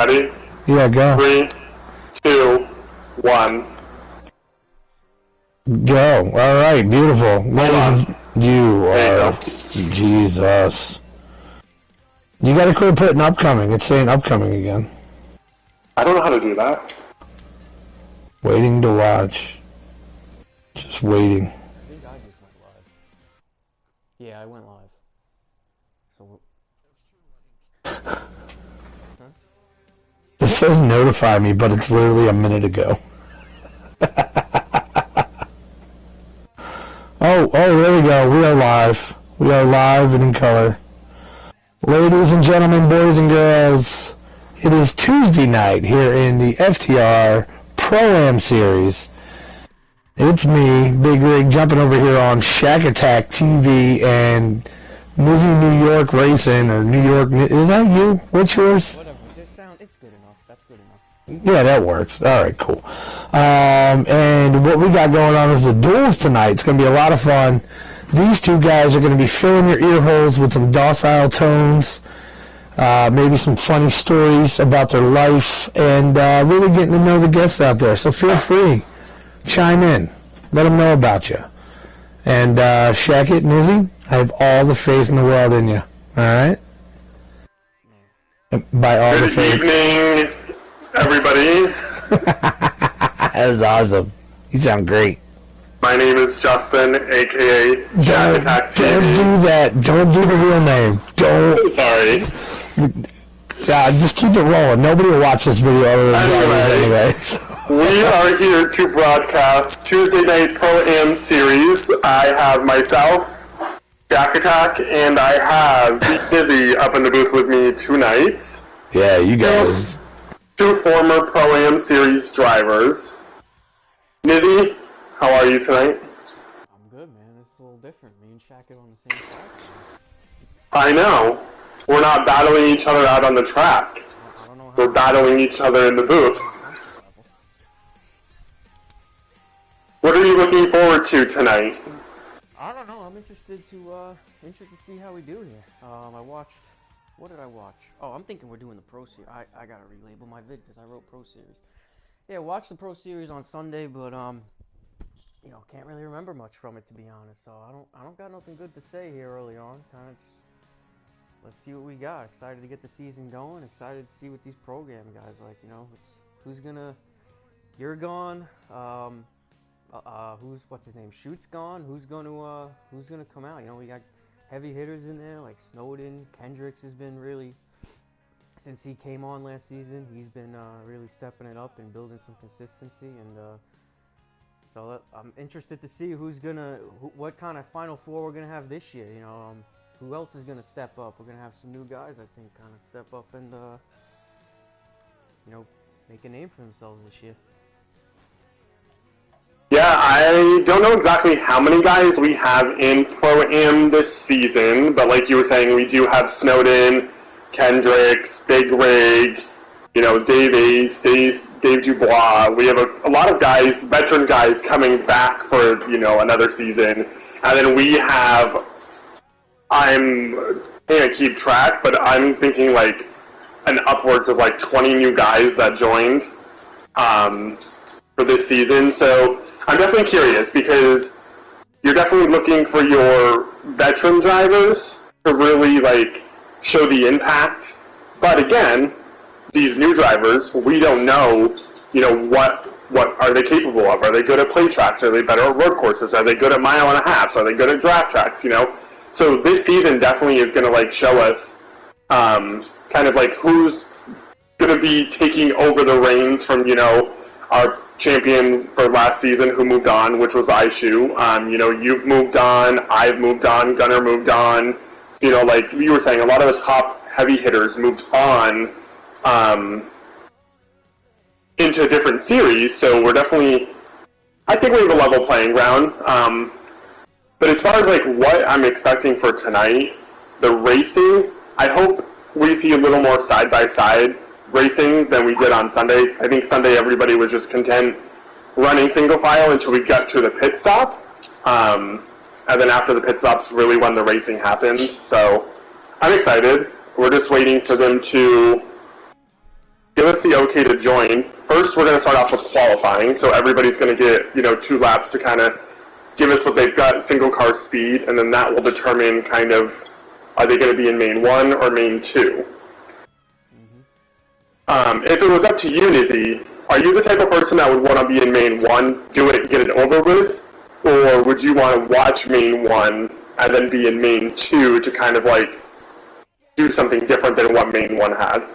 Ready? Yeah, go. 3, 2, 1. Go. All right, beautiful. Hold on. You There are... you go. Jesus. You gotta quit putting upcoming. It's saying upcoming again. I don't know how to do that. Waiting to watch. Just waiting. I think I just went live. Yeah, I went live. So... It says notify me, but it's literally a minute ago. Oh, there we go. We are live. We are live and in color. Ladies and gentlemen, boys and girls, it is Tuesday night here in the FTR Pro-Am Series. It's me, Big Rig, jumping over here on Shack Attack TV and Nizzy New York Racing, or New York... Is that you? What's yours? Whatever. It's good enough. That's good enough. Yeah, that works. All right, cool. And what we got going on is the Duels tonight. It's going to be a lot of fun. These two guys are going to be filling your ear holes with some docile tones, maybe some funny stories about their life, and really getting to know the guests out there. So feel free. Chime in. Let them know about you. And Shack It, Nizzy, I have all the faith in the world in you. All right? By all the faith. Good evening, everybody. That was awesome. You sound great. My name is Justin, a.k.a. Shack Attack TV. Don't do that. Don't do the real name. Don't. Sorry. Just keep it rolling. Nobody will watch this video other than drivers anyway. We are here to broadcast Tuesday Night Pro-Am Series. I have myself, Shack Attack, and I have Nizzy up in the booth with me tonight. Yeah, you guys. Two former Pro-Am Series drivers. Nizzy, how are you tonight? I'm good, man. It's a little different. Me and Shaq are on the same track. I know. We're not battling each other out on the track. I don't know how. We're battling each other in the booth. What are you looking forward to tonight? I don't know. I'm interested to see how we do here. I watched. What did I watch? Oh, I'm thinking we're doing the Pro Series. I gotta relabel my vid because I wrote Pro Series. Yeah, watched the Pro Series on Sunday, but you know, can't really remember much from it, to be honest. So I don't got nothing good to say here early on. Kind of just let's see what we got. Excited to get the season going. Excited to see what these program guys like. You know, it's who's gonna. You're gone. What's his name? Shoot's gone. Who's gonna come out? You know, we got heavy hitters in there like Snowden. Kendricks has been really, since he came on last season, he's been really stepping it up and building some consistency. And so I'm interested to see what kind of Final Four we're gonna have this year. You know, who else is gonna step up? We're gonna have some new guys, I think, kind of step up and you know, make a name for themselves this year. Yeah, I don't know exactly how many guys we have in Pro-Am this season, but like you were saying, we do have Snowden, Kendricks, Big Rig, you know, Dave Ace, Dave Dubois. We have a lot of guys, veteran guys, coming back for, you know, another season. And then we have, I can't keep track, but I'm thinking like an upwards of like 20 new guys that joined for this season. So I'm definitely curious because you're definitely looking for your veteran drivers to really like show the impact. But again, these new drivers, we don't know, you know, what are they capable of? Are they good at play tracks? Are they better at road courses? Are they good at mile and a half? Are they good at draft tracks? You know, so this season definitely is going to like show us kind of like who's going to be taking over the reins from, you know, our champion for last season who moved on, which was Aishu. You know, you've moved on, I've moved on, Gunnar moved on. You know, like you were saying, a lot of the top heavy hitters moved on into a different series, so we're definitely, I think we have a level playing ground. But as far as like what I'm expecting for tonight, the racing, I hope we see a little more side-by-side racing than we did on Sunday. I think Sunday everybody was just content running single file until we got to the pit stop. And then after the pit stop's really when the racing happened. So I'm excited. We're just waiting for them to us the okay to join, first we're going to start off with qualifying. So everybody's going to get 2 laps to kind of give us what they've got, single car speed, and then that will determine kind of are they going to be in main 1 or main 2. If it was up to you, Nizzy, are you the type of person that would want to be in main 1, do it, get it over with, or would you want to watch main 1 and then be in main 2 to kind of like do something different than what main 1 had?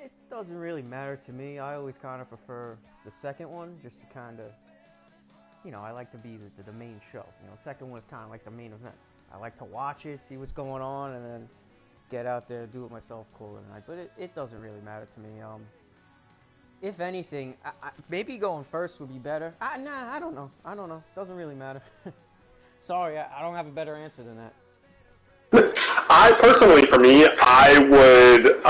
It doesn't really matter to me. I always kind of prefer the second one, just to kind of, I like to be the main show. Second one is kind of like the main event. I like to watch it, see what's going on, and then get out there, do it myself, call it a night. But it doesn't really matter to me. If anything, maybe going first would be better. Nah, I don't know. Doesn't really matter. Sorry, I don't have a better answer than that. I personally, for me, I would,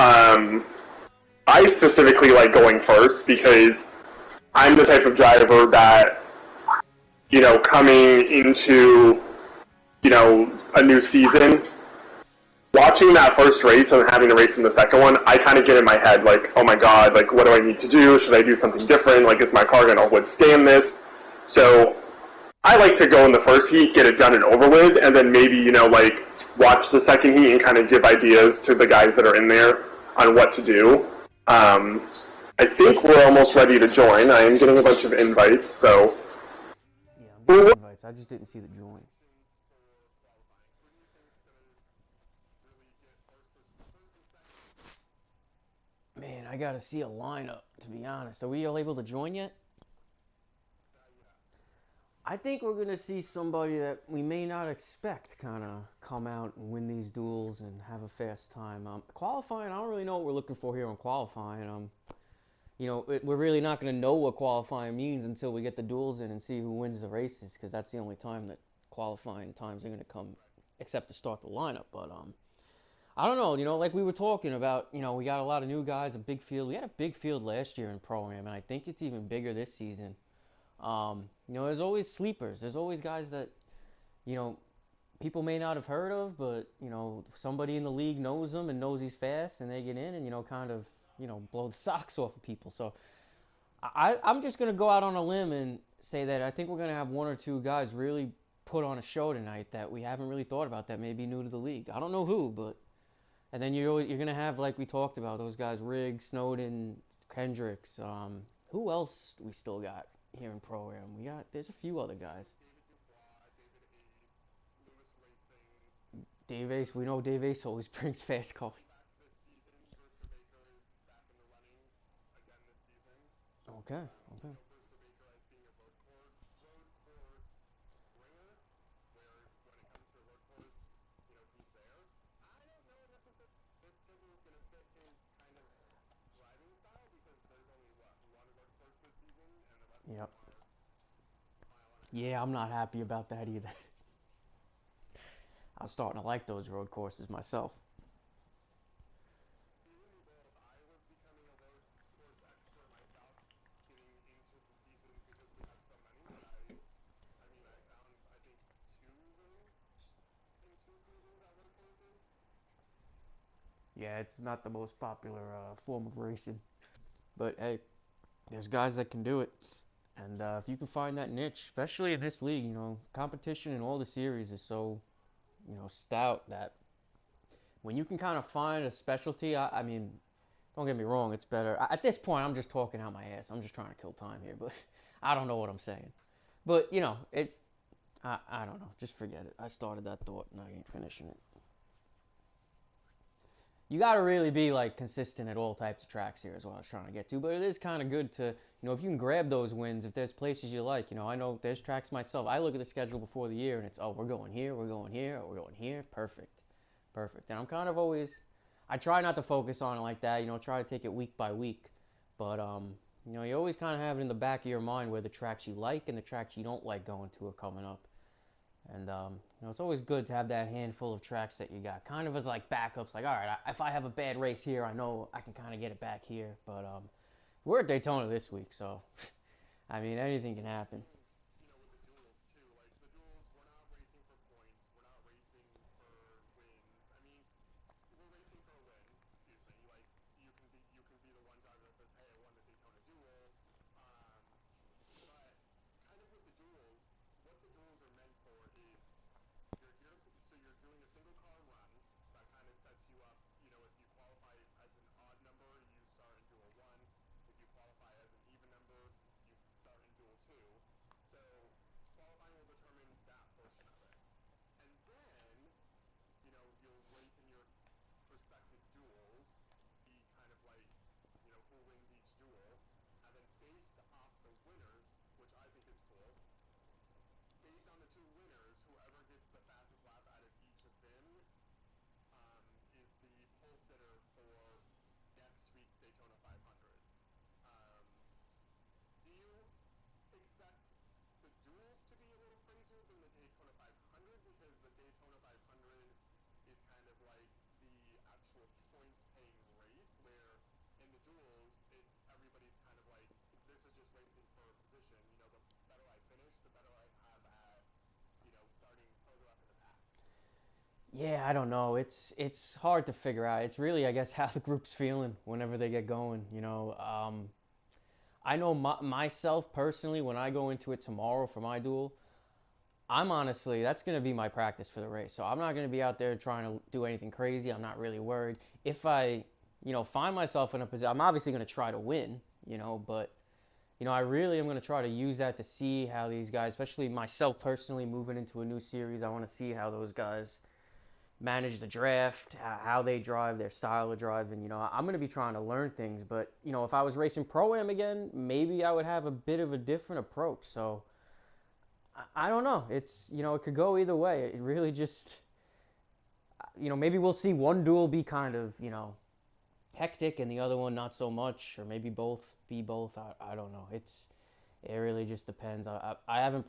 I specifically like going first because I'm the type of driver that, coming into, a new season, watching that first race and having to race in the second one, I kind of get in my head, like, oh my god, like, what do I need to do? Should I do something different? Like, is my car going to withstand this? So I like to go in the first heat, get it done and over with, and then maybe, watch the second heat and kind of give ideas to the guys that are in there on what to do. I think we're almost ready to join. I am getting a bunch of invites, so... Yeah, I'm getting invites. I just didn't see the join. Man, I gotta see a lineup, to be honest. Are we all able to join yet? I think we're going to see somebody that we may not expect kind of come out and win these duels and have a fast time. Qualifying, I don't really know what we're looking for here on qualifying. We're really not going to know what qualifying means until we get the duels in and see who wins the races, because that's the only time that qualifying times are going to come, except to start the lineup. But I don't know, like we were talking about, we got a lot of new guys, a big field. We had a big field last year in Pro-Am, and I think it's even bigger this season. There's always sleepers. There's always guys that, people may not have heard of, but, somebody in the league knows them and knows he's fast, and they get in and, kind of, blow the socks off of people. So I'm just going to go out on a limb and say that I think we're going to have 1 or 2 guys really put on a show tonight that we haven't really thought about that may be new to the league. I don't know who, but... And then you're going to have, like we talked about, those guys, Riggs, Snowden, Kendricks. Who else we still got here in Pro-Am? There's a few other guys. Dave Ace, we know Dave Ace always brings fast cars. Okay. Yep. Yeah, I'm not happy about that either. I'm starting to like those road courses myself. Yeah, it's not the most popular form of racing. But hey, there's guys that can do it. And if you can find that niche, especially in this league, competition in all the series is so, stout that when you can kind of find a specialty, I mean, don't get me wrong, it's better. At this point, I'm just talking out my ass. I'm just trying to kill time here, but I don't know what I'm saying. But, I don't know. Just forget it. I started that thought and I ain't finishing it. You got to really be like consistent at all types of tracks here is what I was trying to get to. But it is kind of good to, if you can grab those wins, if there's places you like, I know there's tracks myself. I look at the schedule before the year and it's, oh, we're going here, we're going here, we're going here. Perfect. And I'm kind of always, I try not to focus on it like that, try to take it week by week. But, you always kind of have it in the back of your mind where the tracks you like and the tracks you don't like going to are coming up. And, it's always good to have that handful of tracks that you got. Kind of as like backups, like, all right, if I have a bad race here, I know I can kind of get it back here. But we're at Daytona this week, so, I mean, anything can happen. Yeah, I don't know. It's hard to figure out. It's really, I guess, how the group's feeling whenever they get going. I know myself personally when I go into it tomorrow for my duel. I'm honestly, that's going to be my practice for the race. So I'm not going to be out there trying to do anything crazy. I'm not really worried. If I, find myself in a position, I'm obviously going to try to win, but, I really am going to try to use that to see how these guys, especially myself personally, moving into a new series, I want to see how those guys manage the draft, how they drive, their style of driving. I'm going to be trying to learn things, but, if I was racing Pro-Am again, maybe I would have a bit of a different approach. So, I don't know. It's, it could go either way. It really just, maybe we'll see one duel be kind of, hectic and the other one not so much, or maybe both be both. I don't know. It really just depends. I haven't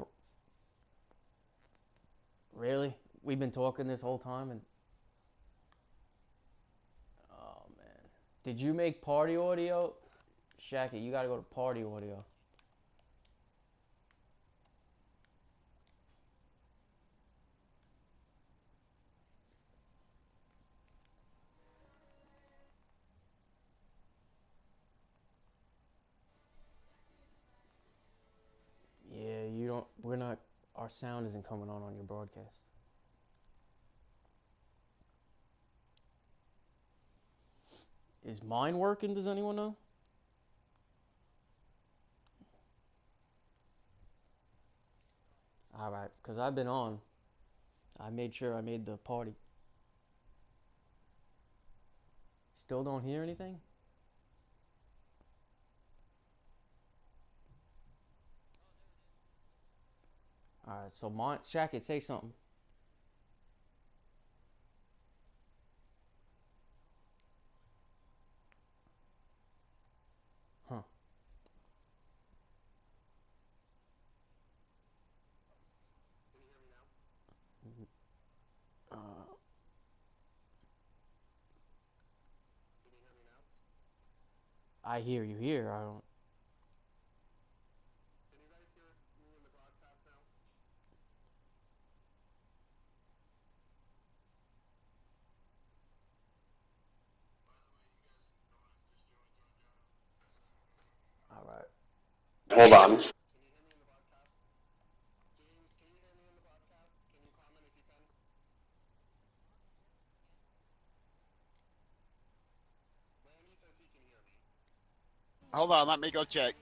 really. We've been talking this whole time, and oh man, did you make party audio, Shaki? You gotta go to party audio. Yeah, you don't. We're not. Our sound isn't coming on your broadcast. Is mine working? Does anyone know? All right, because I've been on. I made sure I made the party. Still don't hear anything? All right, so Shaq, say something. Huh. Uh, I hear you here. I don't. All right. Hold on. Hold on, let me go check.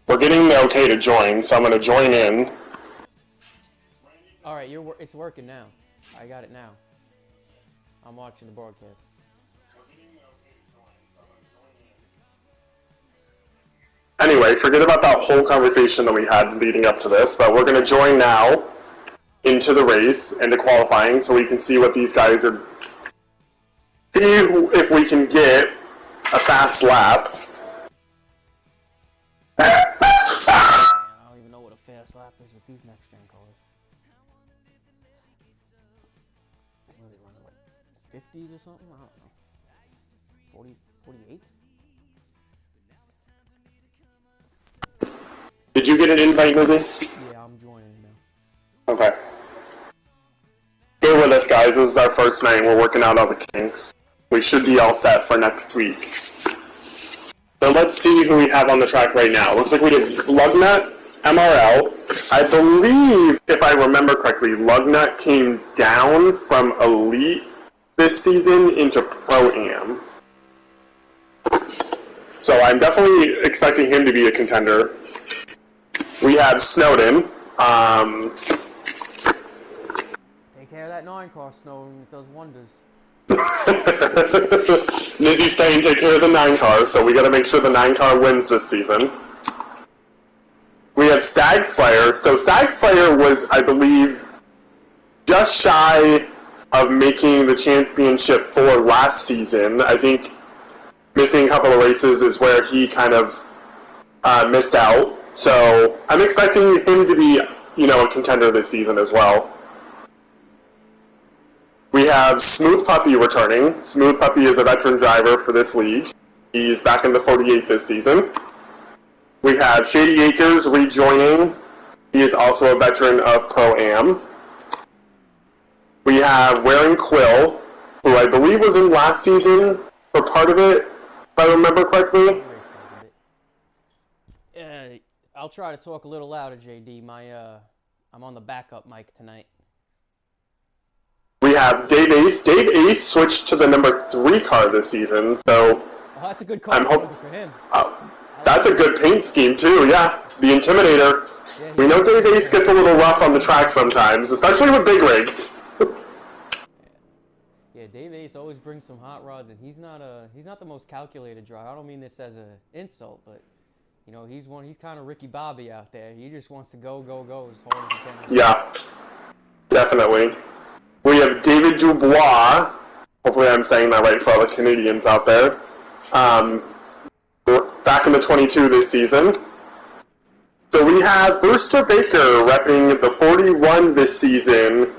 We're getting the okay to join, so I'm going to join in. All right, it's working now. I got it now. I'm watching the broadcast. Anyway, forget about that whole conversation that we had leading up to this, but we're going to join now into the race, into qualifying, so we can see what these guys are... See if we can get a fast lap. I don't even know what a fast lap is with these next gen cars. What are they running, like 50s or something? I don't know. 40, 48? Did you get an invite, Lizzie? Yeah, I'm joining now. Okay. Bear with us, guys. This is our first night. We're working out all the kinks. We should be all set for next week. So let's see who we have on the track right now. Looks like we did Lugnut, MRL. I believe, if I remember correctly, Lugnut came down from Elite this season into Pro-Am. So I'm definitely expecting him to be a contender. We have Snowden. Take care of that 9 car, Snowden. It does wonders. Nizzy's saying take care of the 9 car, so we gotta make sure the 9 car wins this season. We have Stag Slayer. So Stag Slayer was, I believe, just shy of making the championship for last season. I think missing a couple of races is where he kind of missed out. So I'm expecting him to be, a contender this season as well. We have Smooth Puppy returning. Smooth Puppy is a veteran driver for this league. He's back in the 48 this season. We have Shady Acres rejoining. He is also a veteran of Pro-Am. We have Wearing Quill, who I believe was in last season or part of it, if I remember correctly. I'll try to talk a little louder, JD. I'm on the backup mic tonight. We have Dave Ace. Dave Ace switched to the number 3 car this season, so that's a good car for him. That's a good paint scheme too. Yeah, the Intimidator. Yeah, we know Dave Ace gets a little rough on the track sometimes, especially with Big Rig. Yeah, Dave Ace always brings some hot rods, and he's not the most calculated driver. I don't mean this as an insult, but he's kind of Ricky Bobby out there. He just wants to go as hard as he can. Yeah, definitely. We have David Dubois. Hopefully I'm saying that right for all the Canadians out there. Back in the 22 this season. So we have Brewster Baker repping the 41 this season.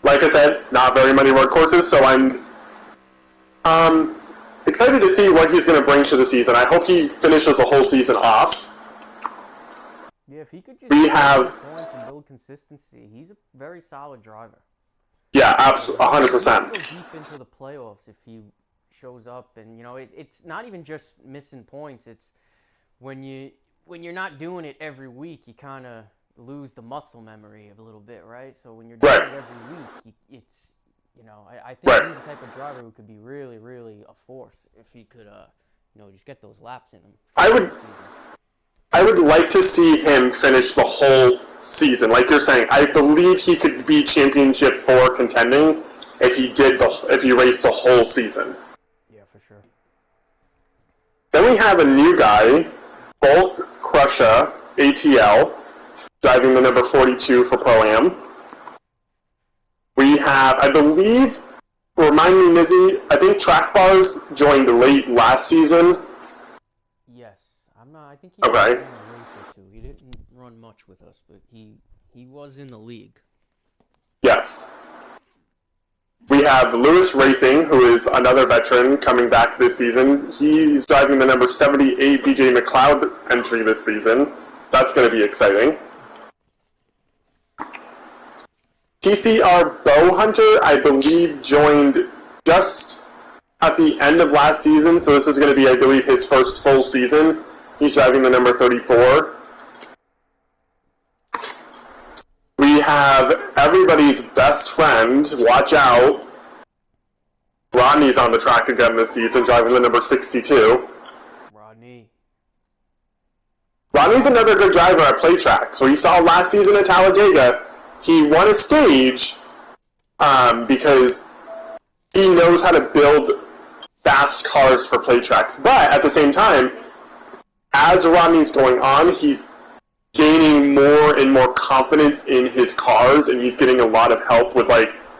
Like I said, not very many workhorses, so I'm excited to see what he's going to bring to the season. I hope he finishes the whole season off. Yeah, if he could just points and build consistency, he's a very solid driver. Yeah, absolutely, 100%. He'll go deep into the playoffs if he shows up, and it's not even just missing points. It's when you're not doing it every week, you kind of lose the muscle memory of a little bit, right? So when you're doing it every week, it's I think he's the type of driver who could be really, really a force if he could just get those laps in him. I would like to see him finish the whole season. Like you're saying, I believe he could be Championship 4 contending if he raced the whole season. Yeah, for sure. Then we have a new guy, Bulk Crusher ATL, driving the number 42 for Pro-Am. We have, I believe, remind me, Mizzy, I think Track Bars joined late last season. Yes. I think he was in a race or two. He didn't run much with us, but he was in the league. Yes. We have Lewis Racing, who is another veteran coming back this season. He's driving the number 78 BJ McLeod entry this season. That's going to be exciting. TCR Bowhunter, I believe, joined just at the end of last season, so this is going to be, I believe, his first full season. He's driving the number 34. We have everybody's best friend, watch out. Rodney's on the track again this season, driving the number 62. Rodney's another good driver at play track. So you saw last season at Talladega, he won a stage because he knows how to build fast cars for play tracks. But at the same time, as Rodney's going on, he's gaining more and more confidence in his cars, and he's getting a lot of help with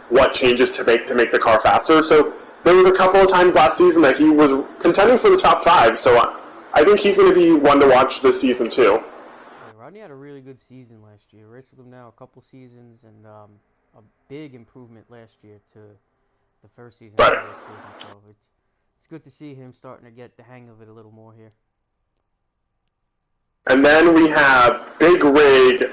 what changes to make the car faster. So there was a couple of times last season that he was contending for the top 5. So I think he's going to be one to watch this season too. Yeah, Rodney had a really good season last year. Raced with him now a couple seasons, and a big improvement last year to the first season. Right. So it's good to see him starting to get the hang of it a little more here. And then we have Big Rig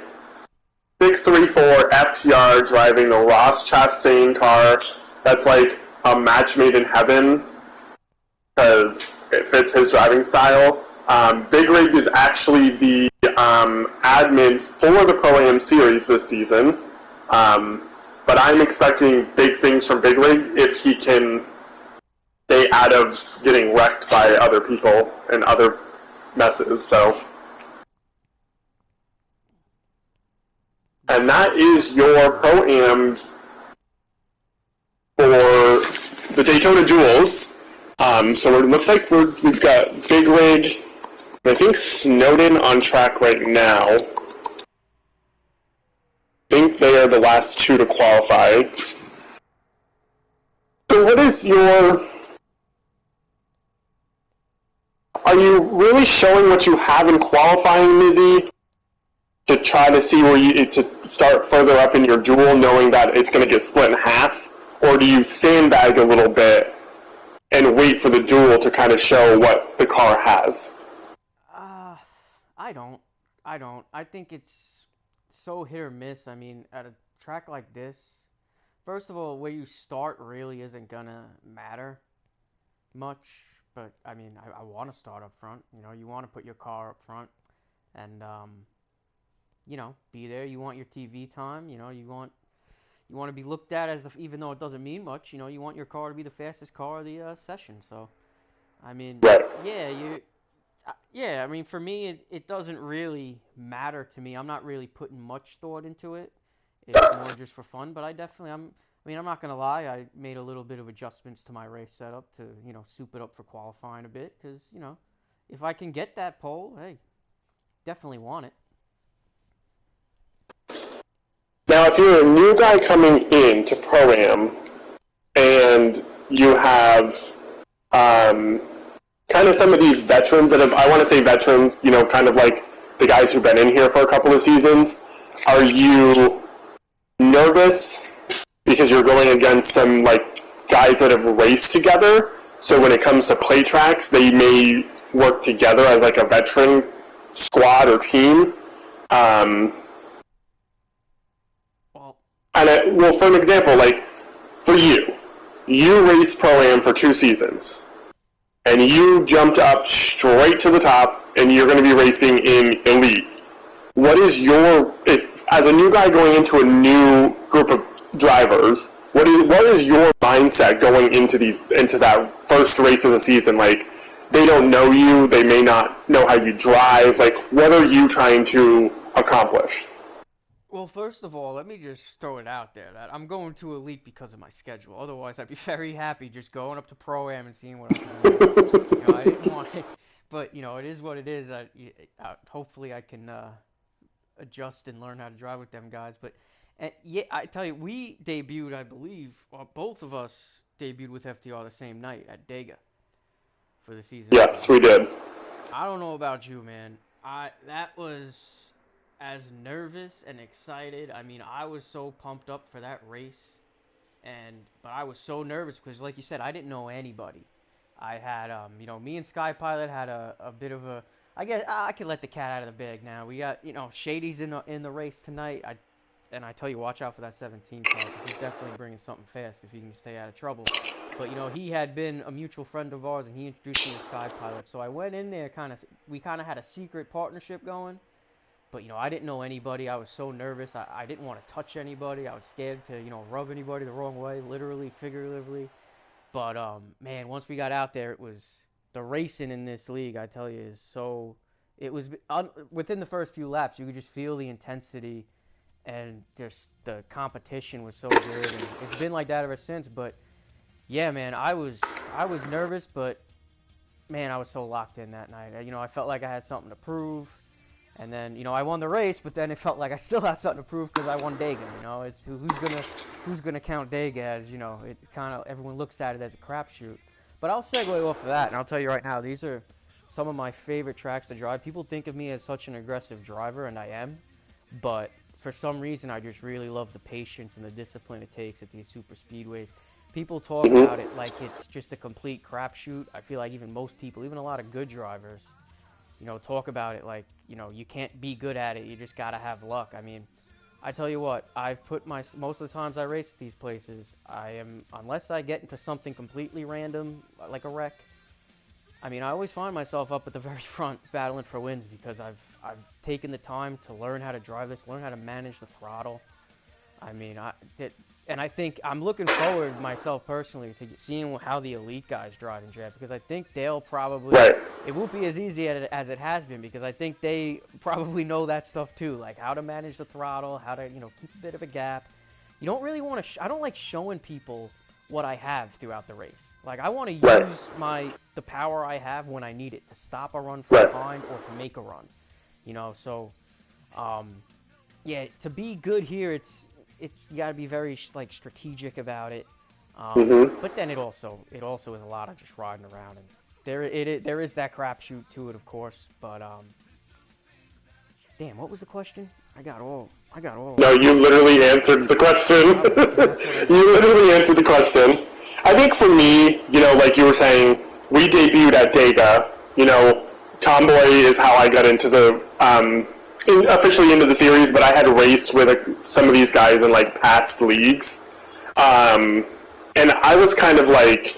634 FTR driving the Ross Chastain car. That's like a match made in heaven because it fits his driving style. Big Rig is actually the admin for the Pro-Am Series this season. But I'm expecting big things from Big Rig if he can stay out of getting wrecked by other people and other messes. And that is your Pro-Am for the Daytona Duels. So it looks like we've got Big Rig, and I think Snowden on track right now. I think they are the last two to qualify. So what is your... Are you really showing what you have in qualifying, Mizzy, to try to see where to start further up in your duel, knowing that it's going to get split in half? Or do you sandbag a little bit and wait for the duel to kind of show what the car has? I don't. I think it's so hit or miss. I mean, at a track like this, first of all, where you start really isn't gonna matter much. But I mean, I want to start up front. You know, you want to put your car up front, and you know, be there. You want your TV time. You know, you want to be looked at as even though it doesn't mean much. You know, you want your car to be the fastest car of the session. So, I mean, Right. yeah. I mean, for me, it doesn't really matter to me. I'm not really putting much thought into it. It's more just for fun. But I'm not gonna lie. I made a little bit of adjustments to my race setup to, you know, soup it up for qualifying a bit. Because, you know, if I can get that pole, hey, definitely want it. Now, if you're a new guy coming in to Pro-Am and you have kind of some of these veterans that have, I want to say veterans, you know, kind of like the guys who've been in here for a couple of seasons, are you nervous because you're going against some like guys that have raced together? So when it comes to play tracks, they may work together as like a veteran squad or team. Well, for an example, like for you raced Pro-Am for 2 seasons, and you jumped up straight to the top, and you're going to be racing in Elite. What is as a new guy going into a new group of drivers, what is your mindset going into that first race of the season? Like, they don't know you, they may not know how you drive. Like, what are you trying to accomplish? Well, first of all, let me just throw it out there that I'm going to Elite because of my schedule. Otherwise, I'd be very happy just going up to Pro-Am and seeing what I can do. You know, I didn't want it, but, you know, it is what it is. Hopefully I can adjust and learn how to drive with them guys. But, yeah, I tell you, we debuted, I believe, both of us debuted with FTR the same night at Dega for the season. Yes, we did. I don't know about you, man. That was as nervous and excited. I mean, I was so pumped up for that race, but I was so nervous because, like you said, I didn't know anybody. I had, you know, me and Sky Pilot had a bit of a. I guess I could let the cat out of the bag now. We got, you know, Shady's in the race tonight. I tell you, watch out for that 17 car. He's definitely bringing something fast if he can stay out of trouble. But, you know, he had been a mutual friend of ours, and he introduced me to Sky Pilot. So I went in there we kind of had a secret partnership going. But, you know, I didn't know anybody. I was so nervous. I didn't want to touch anybody. I was scared to, you know, rub anybody the wrong way, literally, figuratively. But, man, once we got out there, it was the racing in this league, I tell you, is so... It was... within the first few laps, you could just feel the intensity, and just the competition was so good. And it's been like that ever since. But, yeah, man, I was nervous, but, man, I was so locked in that night. You know, I felt like I had something to prove. And then, you know, I won the race, but then it felt like I still had something to prove because I won Dega. You know, it's who's gonna count Dega as, you know, it kind of, everyone looks at it as a crapshoot. But I'll segue off of that, and I'll tell you right now, these are some of my favorite tracks to drive. People think of me as such an aggressive driver, and I am, but for some reason, I just really love the patience and the discipline it takes at these super speedways. People talk about it like it's just a complete crapshoot. I feel like even most people, even a lot of good drivers, you know, talk about it like, you know, you can't be good at it. You just got to have luck. I mean, I tell you what, I've put most of the times I race at these places, unless I get into something completely random, like a wreck, I mean, I always find myself up at the very front battling for wins because I've taken the time to learn how to drive this, learn how to manage the throttle. I mean, I think I'm looking forward myself personally to seeing how the elite guys drive and draft because I think they'll probably it won't be as easy as it has been because I think they probably know that stuff too, like how to manage the throttle, how to, you know, keep a bit of a gap. You don't really want to. I don't like showing people what I have throughout the race. Like I want to use the power I have when I need it to stop a run from behind or to make a run. You know, so yeah, to be good here, you gotta be very like strategic about it, but then it also is a lot of just riding around, and there is that crapshoot to it, of course. But damn, what was the question? I got all. No, you literally answered the question. You literally answered the question. I think for me, you know, like you were saying, we debuted at Dega. You know, Tomboy is how I got into the officially into the series, but I had raced with some of these guys in like past leagues, and I was kind of like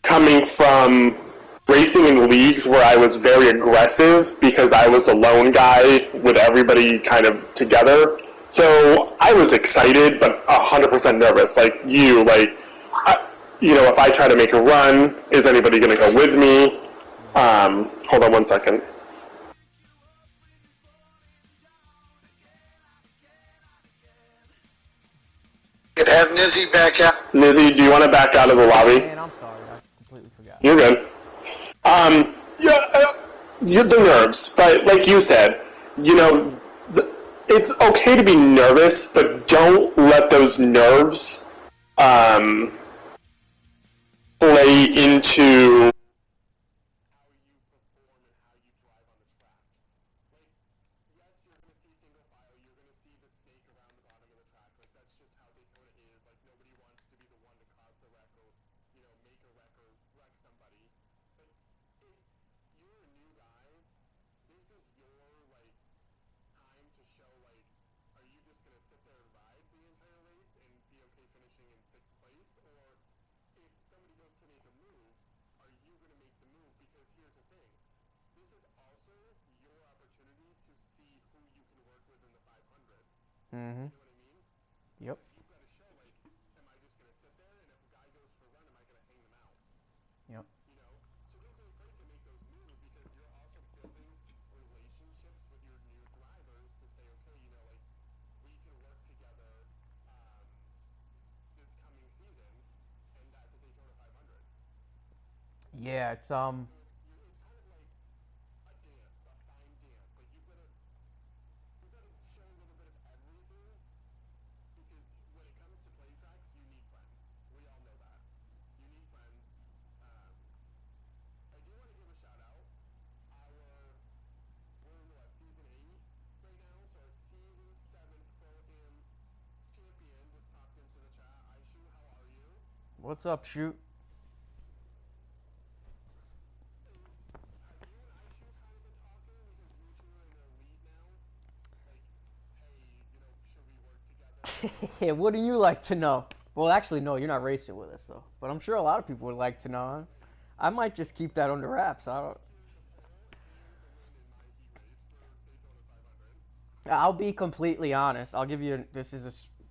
coming from racing in leagues where I was very aggressive because I was the lone guy with everybody kind of together. So I was excited, but 100% nervous. Like you, if I try to make a run, is anybody going to go with me? Hold on one second. Could have Nizzy back out. Nizzy, do you want to back out of the lobby? Man, I'm sorry. I completely forgot. You're good. You're the nerves, but like you said, it's okay to be nervous, but don't let those nerves play into Mm-hmm. Yep. Yep. Yeah, it's What's up, shoot? Yeah, what do you like to know? Well, actually, no, you're not racing with us, though. But I'm sure a lot of people would like to know. Huh? I might just keep that under wraps. I'll be completely honest. I'll give you,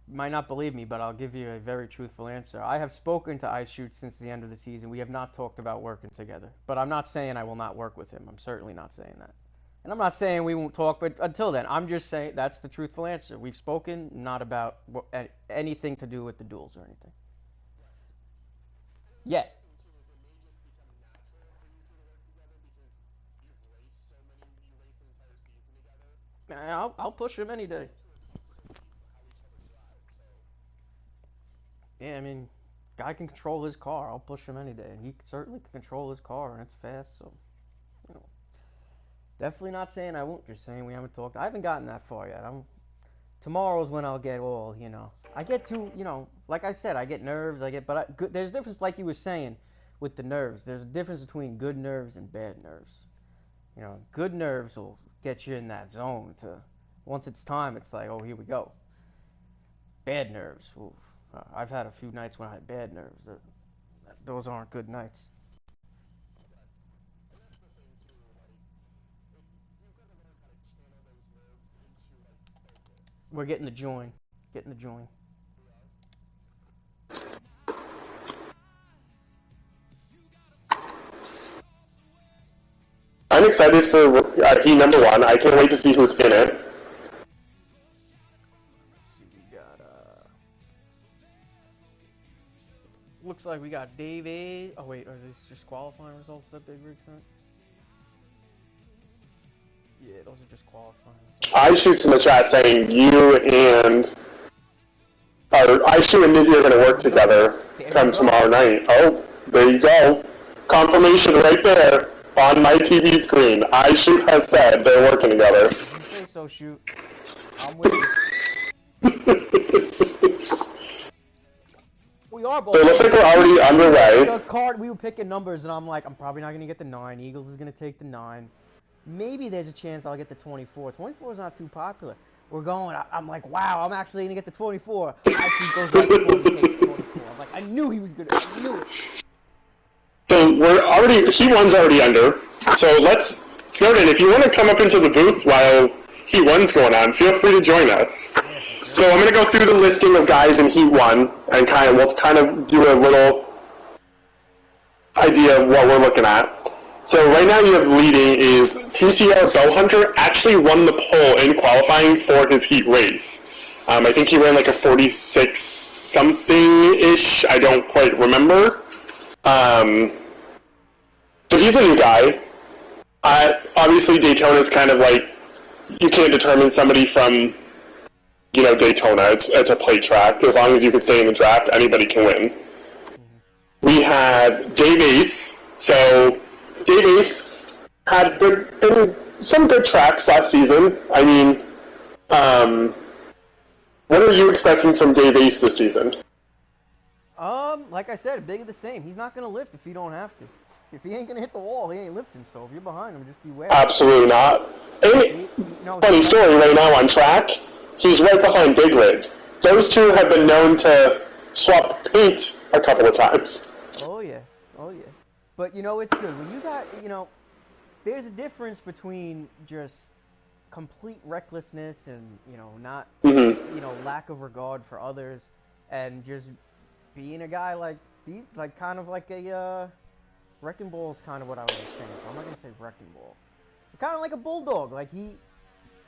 might not believe me, but I'll give you a very truthful answer. I have spoken to Ice Shoot since the end of the season. We have not talked about working together. But I'm not saying I will not work with him. I'm certainly not saying that. And I'm not saying we won't talk, but until then, I'm just saying that's the truthful answer. We've spoken, not about anything to do with the duels or anything. Yeah. I'll push him any day. Yeah, I mean, guy can control his car. I'll push him any day. And he certainly can control his car, and it's fast, so, you know. Definitely not saying I won't, just saying we haven't talked. I haven't gotten that far yet. Tomorrow's when I'll get all, I get too, like I said, I get nerves, there's a difference, like you were saying, with the nerves. There's a difference between good nerves and bad nerves. Good nerves will get you in that zone once it's time, it's like, oh, here we go. Bad nerves, ooh, I've had a few nights when I had bad nerves. Those aren't good nights. We're getting the join. Getting the join. I'm excited for Heat number 1. I can't wait to see who's in it. Let's see, we got looks like we got Dave A. Oh wait, are these just qualifying results that Big Rig sent? Yeah, those are just qualifying results. I shoot in the chat saying you and I shoot and Nizzy are going to work together come tomorrow night. Oh, there you go. Confirmation right there on my TV screen. I shoot has said they're working together. You say so, shoot. I'm with you. We are both. So it looks like we're already underway. The card, we were picking numbers, and I'm like, I'm probably not going to get the 9. Eagles is going to take the 9. maybe there's a chance I'll get the 24. 24 is not too popular. We're going. I'm like, wow, I'm actually gonna get the 24. Actually goes right before he takes the 24. I'm like, I knew he was gonna. I knew it. So he1's already under. So Snowden, if you want to come up into the booth while Heat1's going on, feel free to join us. So I'm going to go through the listing of guys in Heat1 and we'll kind of do a little idea of what we're looking at. So right now you have leading is TCR Bowhunter actually won the pole in qualifying for his Heat race. I think he ran like a 46 something-ish. I don't quite remember. But he's a new guy. Obviously, Daytona is kind of like, you can't determine somebody from, Daytona. It's a plate track. As long as you can stay in the draft, anybody can win. We have Dave Ace. So, Dave Ace had some good tracks last season. I mean, what are you expecting from Dave Ace this season? Like I said, big of the same. He's not going to lift if you don't have to. If he ain't going to hit the wall, he ain't lifting. So if you're behind him, just beware. Absolutely not. And funny story right now on track, he's right behind Big Rig. Those two have been known to swap paint a couple of times. Oh, yeah. Oh, yeah. But, it's good. When you got, there's a difference between just complete recklessness and, not, lack of regard for others and just being a guy like kind of like a wrecking ball is kind of what I was saying. So I'm not gonna say wrecking ball. Kind of like a bulldog. Like 100%.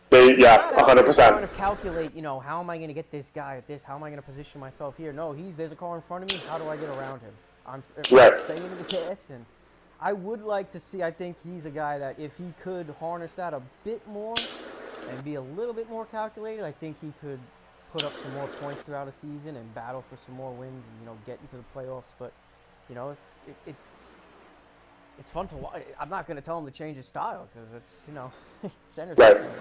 Trying to calculate, how am I gonna get this guy at this? How am I gonna position myself here? No, there's a car in front of me. How do I get around him? I'm staying in the gas, and I would like to see. I think he's a guy that if he could harness that a bit more and be a little bit more calculated, I think he could put up some more points throughout a season and battle for some more wins and, get into the playoffs. But, it's fun to watch. I'm not going to tell him to change his style because it's, it's entertaining. Right.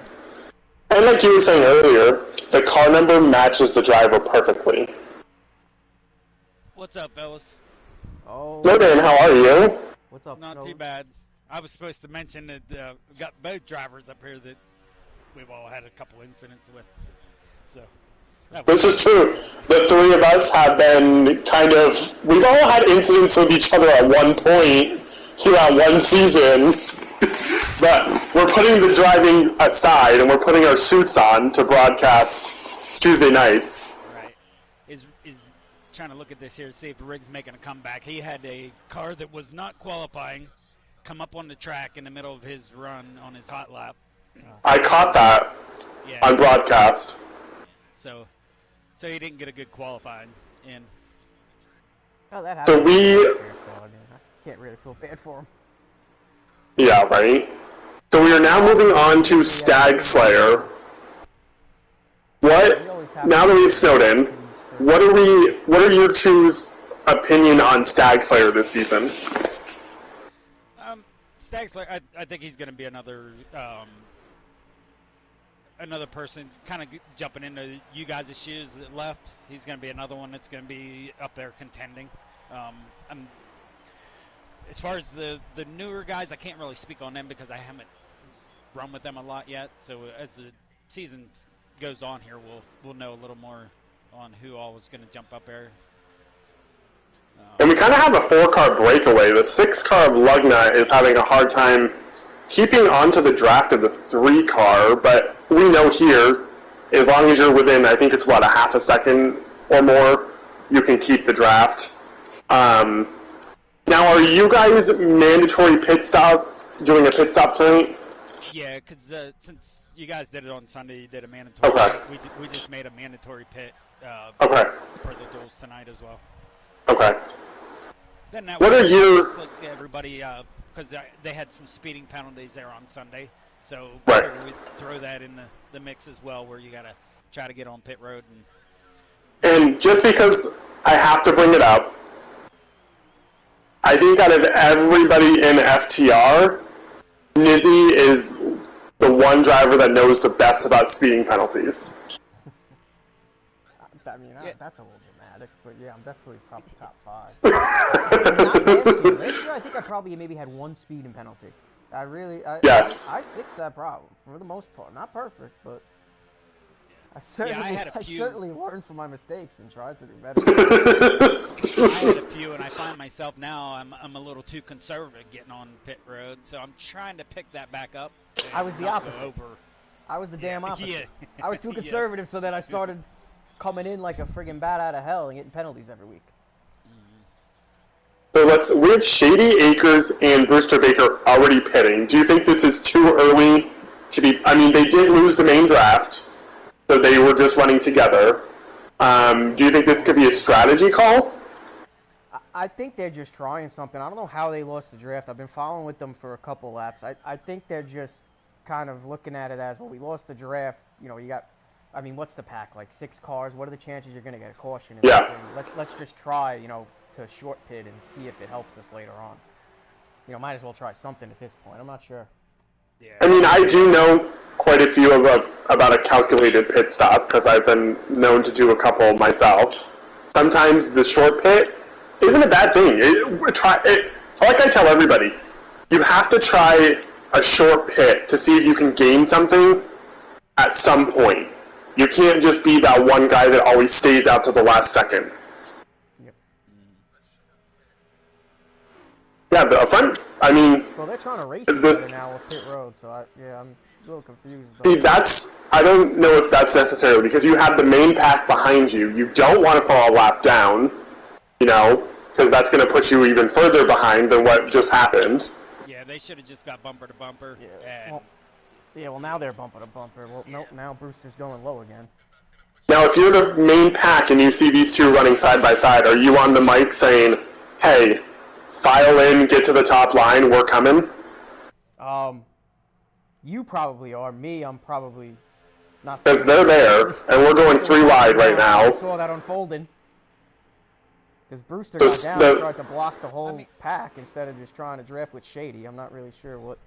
And like you were saying earlier, the car number matches the driver perfectly. What's up, fellas? Oh. Snowden, how are you? What's up, Not too bad. I was supposed to mention that we've got both drivers up here that we've all had a couple incidents with. So. This is true. The three of us have been we've all had incidents with each other at one point throughout one season, but we're putting the driving aside and we're putting our suits on to broadcast Tuesday nights. Right. Is trying to look at this here, see if Riggs making a comeback. He had a car that was not qualifying come up on the track in the middle of his run on his hot lap. I caught that on broadcast. So he didn't get a good qualifying in. Oh, that happened. So I can't really feel bad for him. Yeah, right. So we are now moving on to Stag Slayer. Now that we've Snowden, what are your two's opinion on Stag Slayer this season? Stag Slayer, I think he's going to be another person kind of jumping into you guys' shoes that left. He's going to be another one that's going to be up there contending. As far as the newer guys, I can't really speak on them because I haven't run with them a lot yet. So as the season goes on here, we'll know a little more on who all is going to jump up there. And we kind of have a 4-car breakaway. The 6-car of Lugna is having a hard time keeping on to the draft of the 3-car, but we know here, as long as you're within, I think it's a half a second or more, you can keep the draft. Now, are you guys mandatory doing a pit stop tonight? Yeah, because since you guys did it on Sunday, you did a mandatory pit. We just made a mandatory pit for the duels tonight as well. Okay. Then that what are you... Like everybody, because they had some speeding penalties there on Sunday, so we throw that in the mix as well, where you got to try to get on pit road. And just because I have to bring it up, I think out of everybody in FTR, Nizzy is the one driver that knows the best about speeding penalties. I mean, that's a little dramatic, but yeah, I'm definitely probably top 5. Not last year. Last year, I think I probably maybe had one speeding penalty. Yes. I fixed that problem for the most part. Not perfect, but I certainly learned from my mistakes and tried to do better. I had a few, and I find myself now I'm a little too conservative getting on pit road, so I'm trying to pick that back up. I was the opposite. I was the damn opposite. Yeah. I was too conservative, so then I started coming in like a friggin' bat out of hell and getting penalties every week. So we have Shady Acres and Brewster Baker already pitting. Do you think this is too early to be? I mean, they did lose the main draft, so they were just running together. Do you think this could be a strategy call? I think they're just trying something. I don't know how they lost the draft. I've been following with them for a couple laps. I think they're just kind of looking at it as, well, we lost the draft. You know, you got, I mean, what's the pack? Like 6 cars. What are the chances you're going to get a caution? Yeah. Let's just try, to short pit and see if it helps us later on. Might as well try something at this point. I'm not sure. Yeah. I mean, I do know quite a few about a calculated pit stop because I've been known to do a couple myself. Sometimes the short pit isn't a bad thing. Like I tell everybody, you have to try a short pit to see if you can gain something at some point. You can't just be that one guy that always stays out to the last second. Yeah, but well, they're trying to race together now with pit road, so I'm a little confused. See, I don't know if that's necessary, because you have the main pack behind you. You don't want to fall a lap down, because that's going to put you even further behind than what just happened. Yeah, they should have just got bumper to bumper. Yeah, well, now they're bumper to bumper. Well, nope, now Brewster's going low again. Now, if you're the main pack and you see these two running side by side, are you on the mic saying, hey, file in, get to the top line, we're coming? You probably are. Me, I'm probably not. Because they're there, and we're going 3 wide right now. I saw that unfolding. Because Brewster got down and tried to block the whole pack instead of just trying to draft with Shady. I'm not really sure what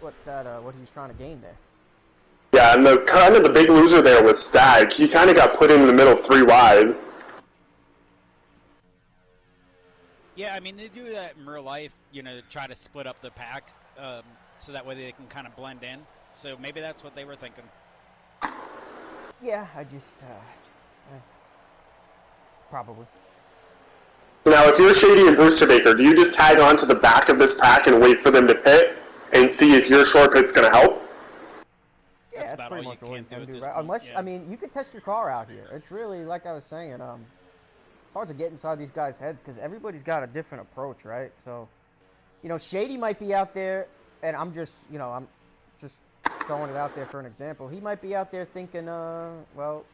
he was trying to gain there. Yeah, and the big loser there was Stag. He kind of got put in the middle 3 wide. Yeah, I mean, they do that in real life, to try to split up the pack, so that way they can kind of blend in. So maybe that's what they were thinking. Yeah, I just, probably. Now, if you're Shady and Brewster Baker, do you just tag on to the back of this pack and wait for them to pit and see if your short pit's going to help? Yeah, that's pretty much all you can do, right? Unless, I mean, you could test your car out here. It's really, like I was saying, it's hard to get inside these guys' heads because everybody's got a different approach, right? So, Shady might be out there, and I'm just throwing it out there for an example. He might be out there thinking, well,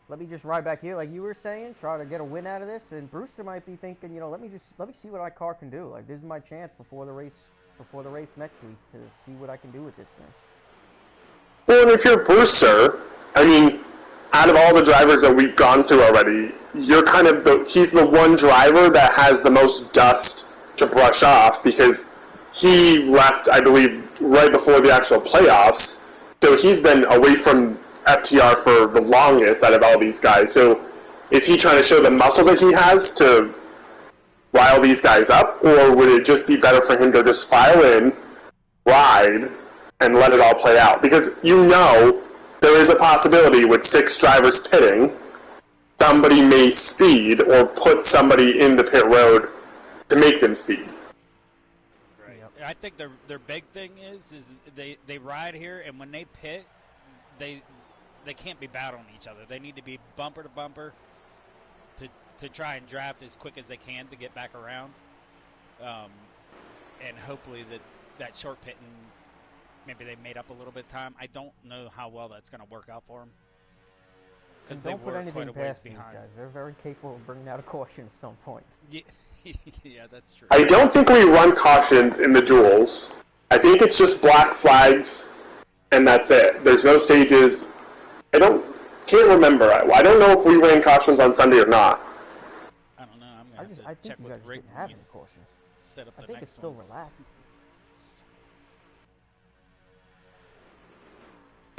let me just ride back here, like you were saying, try to get a win out of this. And Brewster might be thinking, let me see what my car can do. Like, this is my chance before the race next week to see what I can do with this thing. Well, and if you're Brewster, I mean, out of all the drivers that we've gone through already, you're kind of he's the one driver that has the most dust to brush off because he left, I believe, right before the actual playoffs. So he's been away from FTR for the longest out of all these guys. So is he trying to show the muscle that he has to rile these guys up, or would it just be better for him to just file in, ride, and let it all play out? Because there is a possibility with 6 drivers pitting, somebody may speed or put somebody in the pit road to make them speed. Right. I think their big thing is they ride here, and when they pit, they can't be battling each other. They need to be bumper to bumper to try and draft as quick as they can to get back around, and hopefully that short pitting, maybe they made up a little bit of time. I don't know how well that's going to work out for them. Because they were quite a ways behind. Guys. They're very capable of bringing out a caution at some point. Yeah, yeah, that's true. I don't think we run cautions in the duels. I think it's just black flags, and that's it. There's no stages. Can't remember. I don't know if we ran cautions on Sunday or not. I don't know. I'm going to have to check with Rick didn't have any cautions. Set up the I think it's still relaxed.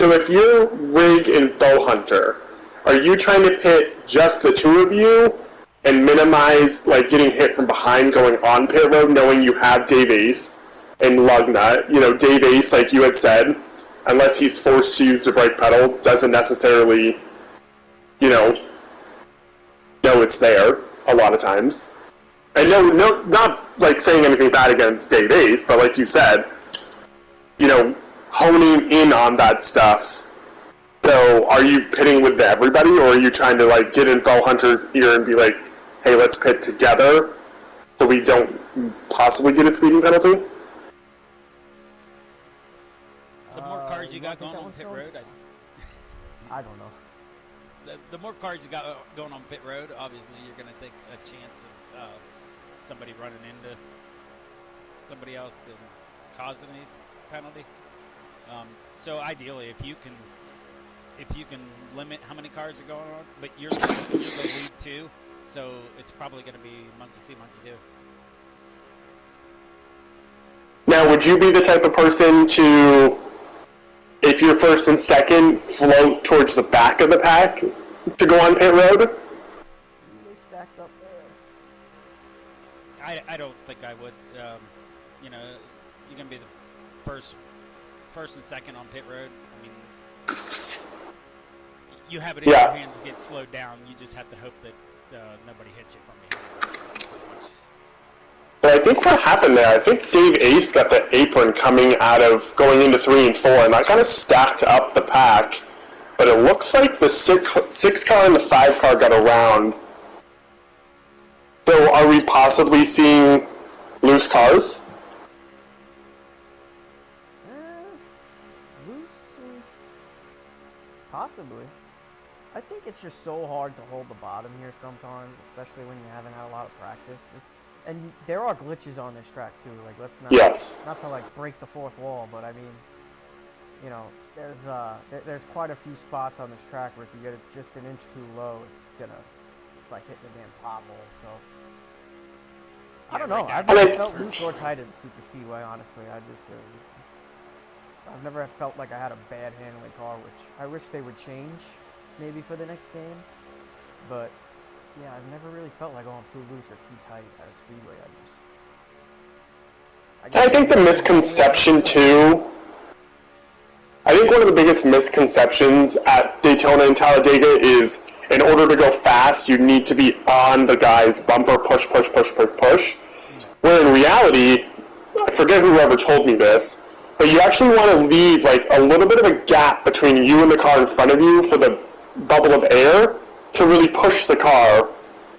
So if you're Rig and Bowhunter, are you trying to pit just the 2 of you and minimize getting hit from behind going on pit road, knowing you have Dave Ace and lug nut. You know, Dave Ace, like you had said, unless he's forced to use the brake pedal, doesn't necessarily, you know it's there a lot of times. And no, not like saying anything bad against Dave Ace, but like you said, you know, honing in on that stuff. So, are you pitting with everybody, or are you trying to like get in Bo Hunter's ear and be like, "Hey, let's pit together, so we don't possibly get a speeding penalty"? The more cars you got going on pit road, I don't know. The more cars you got going on pit road, obviously you're going to take a chance of somebody running into somebody else and causing a penalty. So ideally, if you can limit how many cars are going on, but you're the lead too, so it's probably going to be monkey see, monkey do. Now, would you be the type of person to, if you're first and second, float towards the back of the pack to go on pit road? They stacked up there. I don't think I would. You know, you're going to be the first and second on pit road. I mean, you have it in your hands to get slowed down. You just have to hope that nobody hits you from behind. But I think what happened there, I think Dave Ace got the apron going into 3 and 4, and that kind of stacked up the pack. But it looks like the 6 car and the 5 car got around. So are we possibly seeing loose cars? Possibly. I think it's just so hard to hold the bottom here sometimes, especially when you haven't had a lot of practice. And there are glitches on this track too. Like, let's not not to like break the fourth wall, but I mean, you know, there's quite a few spots on this track where if you get it just an inch too low, it's like hitting a damn pothole. So I don't know. I've never felt loose or tight at Super Speedway. Honestly, I've never felt like I had a bad handling car, which I wish they would change maybe for the next game. But yeah, I've never really felt like I'm too loose or too tight at a Speedway. I think the misconception too, I think one of the biggest misconceptions at Daytona and Talladega is in order to go fast, you need to be on the guy's bumper, push. Where in reality, I forget whoever told me this, but you actually want to leave like a little bit of a gap between you and the car in front of you for the bubble of air to really push the car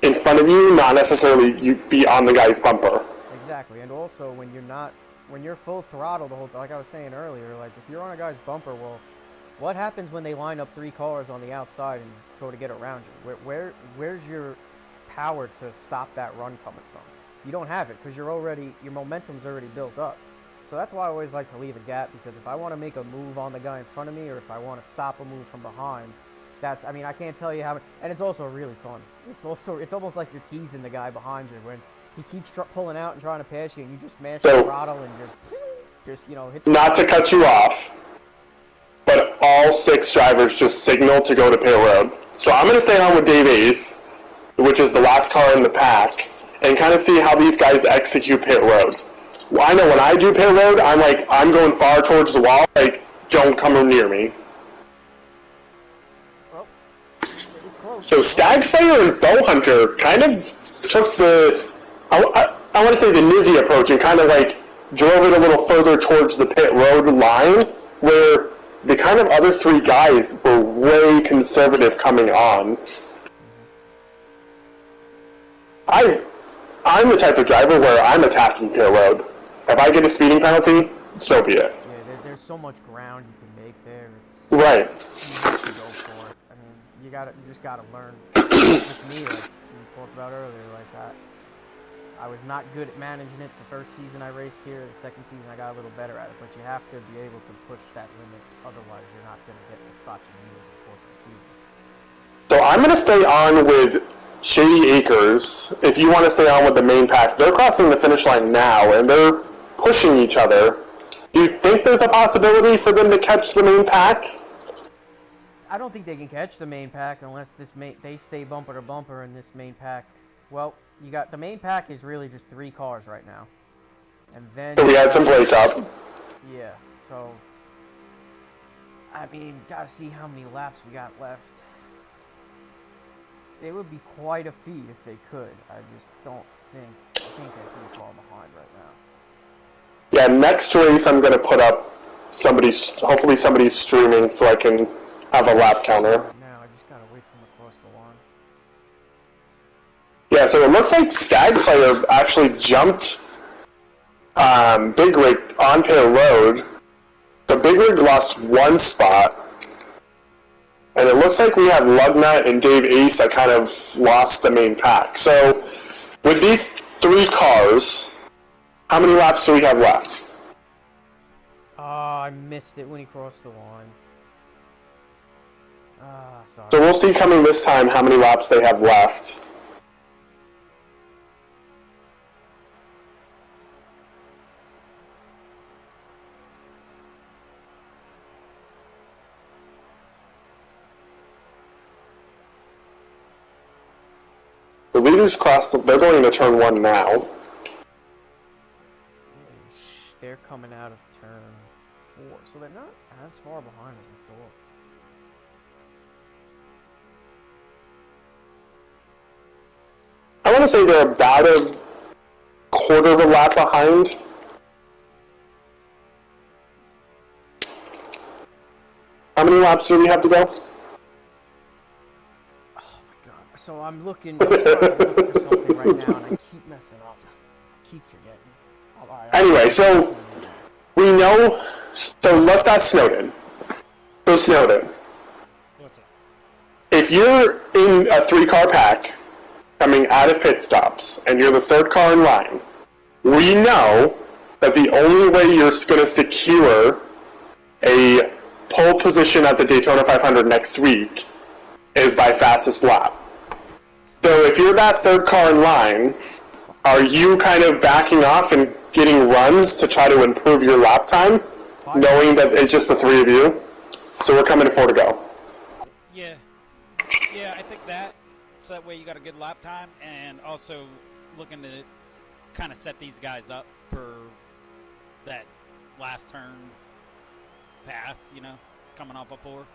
in front of you, not necessarily you be on the guy's bumper. Exactly, and also when you're full throttle the whole time, like I was saying earlier, like if you're on a guy's bumper, well, what happens when they line up 3 cars on the outside and try to get around you? Where's your power to stop that run coming from? You don't have it because your momentum's already built up. So that's why I always like to leave a gap, because if I want to make a move on the guy in front of me, or if I want to stop a move from behind, I can't tell you how much, and it's also really fun. It's almost like you're teasing the guy behind you when he keeps pulling out and trying to pass you, and you just smash the throttle and just hit. Not to cut you off, but all 6 drivers just signal to go to pit road. So I'm going to stay on with Dave Ace, which is the last car in the pack, and kind of see how these guys execute pit road. Well, I know when I do pit road, I'm going far towards the wall, like, don't come near me. Well, it was close. So Stag Slayer and Bow Hunter kind of took I want to say the Nizzy approach and kind of like drove it a little further towards the pit road line, where the kind of other 3 guys were way conservative coming on. I'm the type of driver where I'm attacking pit road. If I get a speeding penalty, so be it. Yeah, there's so much ground you can make there. Right. You have to go for it. I mean, you just gotta learn. With me, like we talked about earlier, like I was not good at managing it the first season I raced here. The second season I got a little better at it, but you have to be able to push that limit. Otherwise, you're not going to get the spots you need over the course of the season. So I'm going to stay on with Shady Acres. If you want to stay on with the main pack, they're crossing the finish line now, and they're pushing each other. Do you think there's a possibility for them to catch the main pack? I don't think they can catch the main pack unless they stay bumper to bumper in this main pack. Well, you got the main pack is really just 3 cars right now. And then So we had some breakup. Yeah, so I mean, gotta see how many laps we got left. It would be quite a feat if they could. I just don't think. I think they're too far behind right now. Yeah, next race I'm gonna put up hopefully somebody's streaming so I can have a lap counter. Now I just gotta wait for them to cross the line. Yeah, so it looks like Stagfire actually jumped Big Rig on Pear Road. The Big Rig lost one spot. And it looks like we have Lugnut and Dave Ace that kind of lost the main pack. So with these 3 cars, how many laps do we have left? I missed it when he crossed the line. Sorry. So we'll see coming this time how many laps they have left. The leaders they're going into turn 1 now. They're coming out of turn 4, so they're not as far behind as we thought. I want to say they're about a quarter of a lap behind. How many laps do we have to go? Oh my god. So I'm trying to look for something right now and I keep messing up. Keep forgetting. Anyway, so we know, so let's ask Snowden. So Snowden, What's up? if you're in a 3-car pack coming out of pit stops and you're the 3rd car in line, we know that the only way you're going to secure a pole position at the Daytona 500 next week is by fastest lap. So if you're that 3rd car in line, are you kind of backing off and getting runs to try to improve your lap time, knowing that it's just the 3 of you? So we're coming to 4 to go. Yeah, I think that. So that way you got a good lap time, and also looking to kind of set these guys up for that last turn pass, coming off a 4,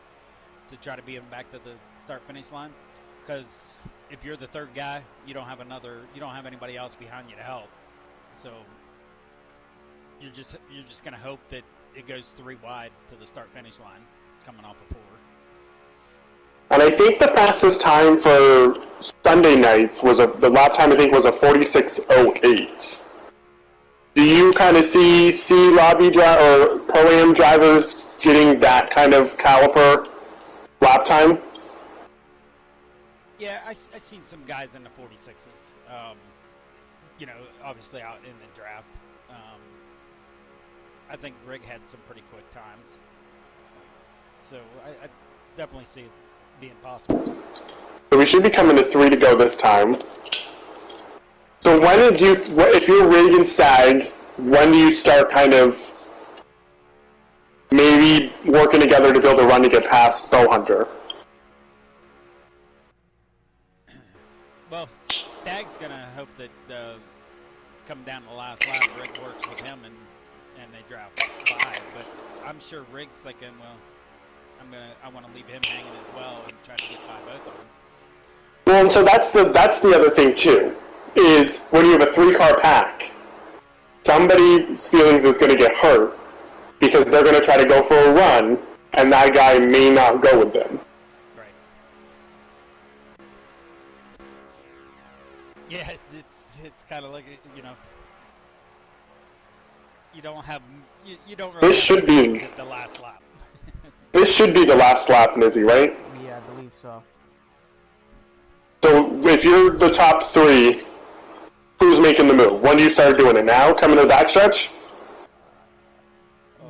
to try to beat them back to the start-finish line. Because if you're the 3rd guy, you don't have anybody else behind you to help. So you're just gonna hope that it goes 3 wide to the start-finish line, coming off a 4. And I think the fastest time for Sunday nights was the lap time I think was a 46:08. Do you kind of see lobby or pro-am drivers getting that kind of caliper lap time? Yeah, I seen some guys in the 46s. Obviously out in the draft. I think Rig had some pretty quick times. So I definitely see it being possible. So we should be coming to 3 to go this time. So if you're Rig and Stag, when do you start kind of maybe working together to build a run to get past Bowhunter? Well, Stag's gonna hope that come down to the last lap, Rig works with him and they drop by. But I'm sure Rig's thinking, well, I want to leave him hanging as well and try to get by both of them. Well, and so that's the other thing too, is when you have a 3-car pack, somebody's feelings is going to get hurt because they're going to try to go for a run, and that guy may not go with them. Right. Yeah, it's kind of like, you don't have you don't really This should be the last lap. This should be the last lap, Nizzy, right? Yeah, I believe so. So if you're the top 3, who's making the move? When do you start doing it? Now, coming to the backstretch?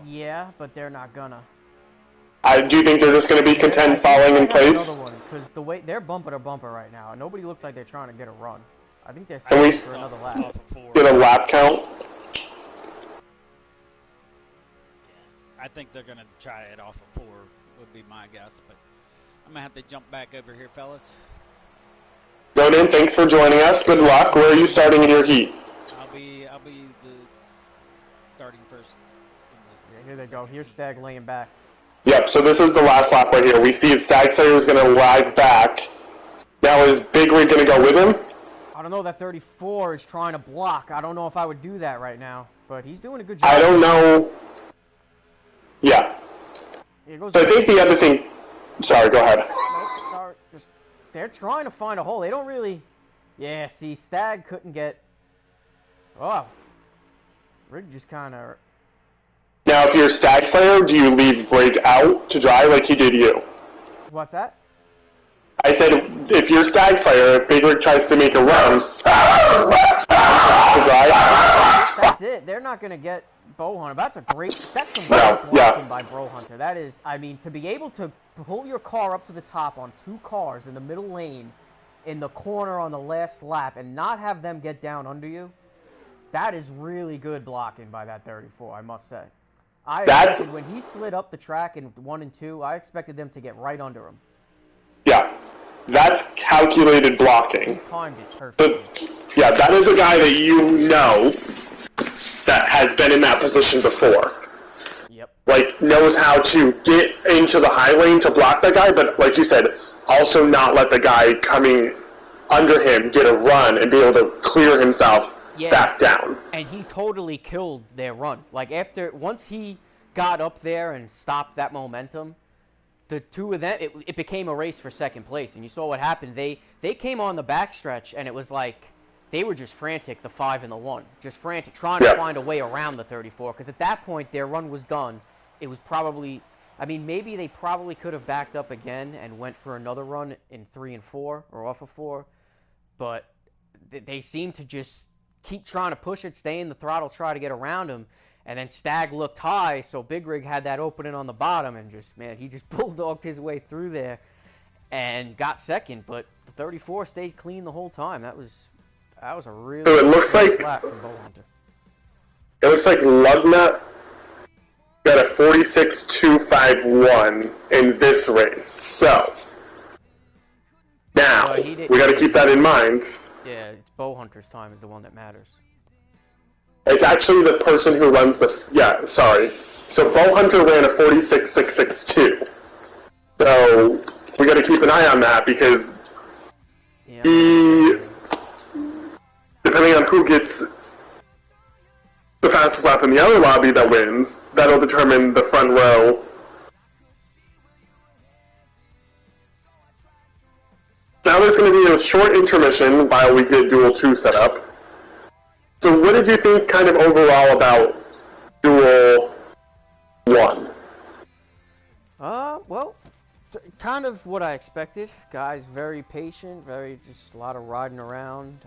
Yeah, but they're not gonna. Do you think they're just going to be content falling in place? Because the way they're bumper to bumper right now, and nobody looks like they're trying to get a run. I think they're And we for another lap. get a lap count? I think they're going to try it off of 4, would be my guess. But I'm going to have to jump back over here, fellas. Ronan, thanks for joining us. Good luck. Where are you starting in your heat? I'll be starting first. Yeah, here they go. Here's Stag laying back. Yep, so this is the last lap right here. We see if Stag Slayer is going to lag back. Now is Big Rig going to go with him? I don't know, that 34 is trying to block. I don't know if I would do that right now, but he's doing a good job. I don't know. Yeah. So I think the other thing... Sorry, go ahead. Nope, sorry. They're trying to find a hole. They don't really... Yeah, see, Stag couldn't get... Oh. Rig just kind of... Now, if you're Stag Slayer, do you leave Rig out to dry like he did you? What's that? I said, if you're Stag Slayer, if Big Rig tries to make a run, to dry. That's it. They're not going to get Bow Hunter. That's some great blocking by Bow Hunter. That is, I mean, to be able to pull your car up to the top on 2 cars in the middle lane, in the corner on the last lap, and not have them get down under you, that is really good blocking by that 34, I must say. I expected when he slid up the track in 1 and 2, I expected them to get right under him. Yeah, that's calculated blocking. He timed it perfectly. Yeah, that is a guy that you know that has been in that position before. Yep. Like, knows how to get into the high lane to block that guy, but like you said, also not let the guy coming under him get a run and be able to clear himself back down. And he totally killed their run. Like, once he got up there and stopped that momentum, the two of them, it became a race for second place. And you saw what happened. They came on the backstretch, and it was like they were just frantic, the 5 and the 1. Just frantic, trying to find a way around the 34. Because at that point, their run was done. It was probably, I mean, maybe they probably could have backed up again and went for another run in 3 and 4, or off of 4. But they seemed to just keep trying to push it, stay in the throttle, try to get around him. And then Stag looked high, so Big Rig had that opening on the bottom, and just, man, he just bulldogged his way through there and got second. But the 34 stayed clean the whole time. That was a really so it looks like lap from Bow Hunter. It looks like Lugnut got a 46.251 in this race. So now we got to keep that in mind. Yeah, it's Bow Hunter's time is the one that matters. It's actually the person who runs the... Yeah, sorry. So Bow Hunter ran a 46.662. So we got to keep an eye on that because he... Depending on who gets the fastest lap in the other lobby that wins, that'll determine the front row. Now there's going to be a short intermission while we get Duel 2 set up. So what did you think kind of overall about Duel 1? Well, kind of what I expected. Guys very patient, just a lot of riding around.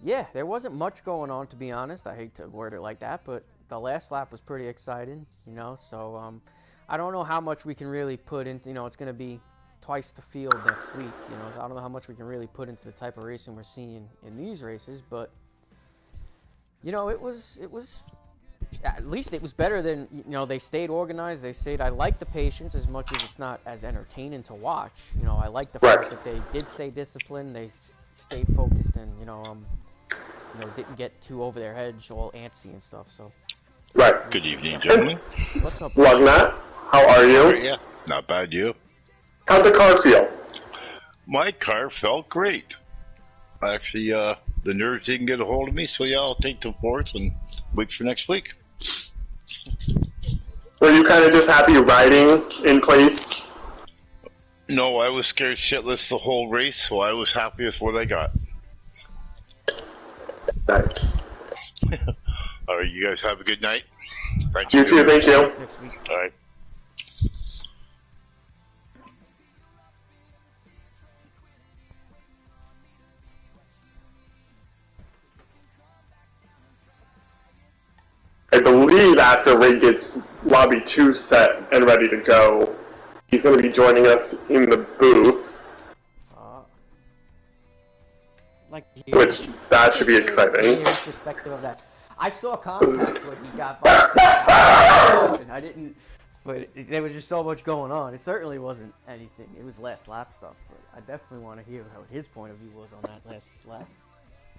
Yeah, there wasn't much going on, to be honest. I hate to word it like that, but the last lap was pretty exciting, you know, so I don't know how much we can really put into, you know, it's going to be twice the field next week, you know, I don't know how much we can really put into the type of racing we're seeing in these races, but, you know, it was, at least it was better than, you know, they stayed organized, I like the patience as much as it's not as entertaining to watch, you know, I like the fact that they did stay disciplined, they stayed focused, and, you know, didn't get too over their heads, all antsy and stuff, so. Right. Good evening, gentlemen. What's up? Lugnut, how are you? Yeah, not bad, you? How'd the car feel? My car felt great. Actually, the nerves didn't get a hold of me, so yeah, I'll take the 4th and wait for next week. Were you kind of just happy riding in place? No, I was scared shitless the whole race, so I was happy with what I got. Nice. All right, you guys have a good night. Thanks. You too, thank you. Next week. All right. I believe after Ray gets Lobby 2 set and ready to go, he's going to be joining us in the booth. Which, that should be exciting. Perspective of that. I saw contact when he got by. I didn't, but there was just so much going on. It certainly wasn't anything. It was last lap stuff, but I definitely want to hear how his point of view was on that last lap.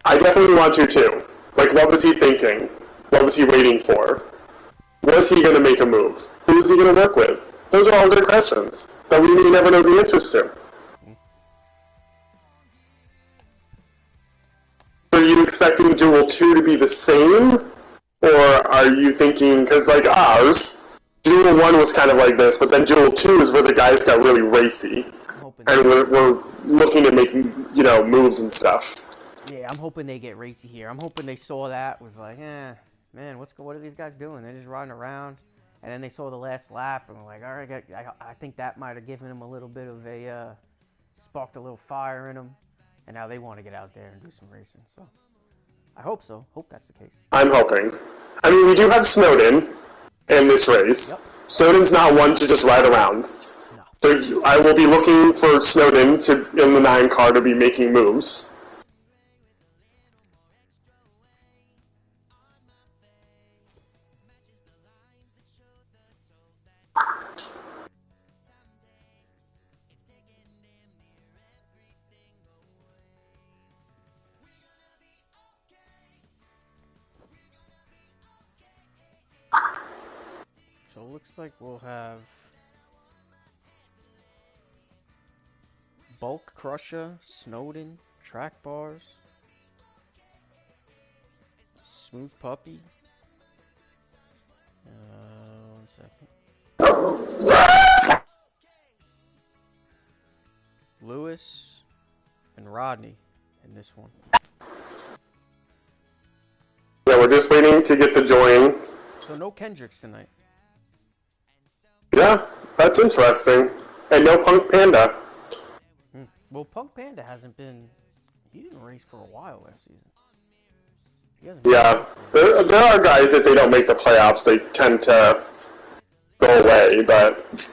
I definitely want to too. Like, what was he thinking? What was he waiting for? Was he going to make a move? Who is he going to work with? Those are all good questions that we may never know the answers to. Are you expecting Duel 2 to be the same? Or are you thinking, because like ours, Duel 1 was kind of like this, but then Duel 2 is where the guys got really racy. And we're looking to make, moves and stuff. Yeah, I'm hoping they get racy here. I'm hoping they saw that, was like, man, what are these guys doing? They're just riding around. And then they saw the last lap, and were like, all right, I think that might have given them a little bit of a, sparked a little fire in them. And now they want to get out there and do some racing. So, I hope so. Hope that's the case. I'm hoping. I mean, we do have Snowden in this race. Yep. Snowden's not one to just ride around. No. So I will be looking for Snowden in the 9 car to be making moves. So it looks like we'll have Bulk Crusher, Snowden, Track Bars, Smooth Puppy. 1 second. Lewis and Rodney in this one. Yeah, we're just waiting to get the join. So no Kendricks tonight. Yeah, that's interesting. And no Punk Panda. Well, Punk Panda hasn't been... He didn't race for a while last season. Yeah, there are guys that they don't make the playoffs, they tend to go away, but...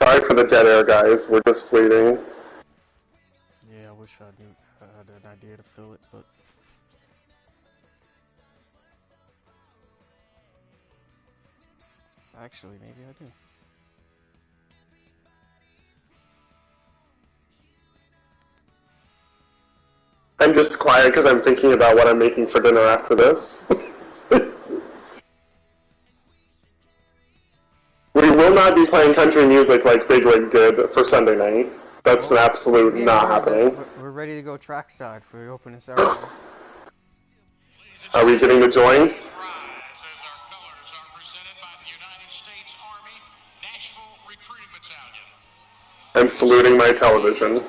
Sorry for the dead air, guys. We're just waiting. Yeah, I wish I had an idea to fill it, but... Actually, maybe I do. I'm just quiet because I'm thinking about what I'm making for dinner after this. We will not be playing country music like Big Rig did for Sunday night. That's an absolute not happening. We're ready to go trackside for the opening ceremony. Are we getting the join? I'm saluting my television.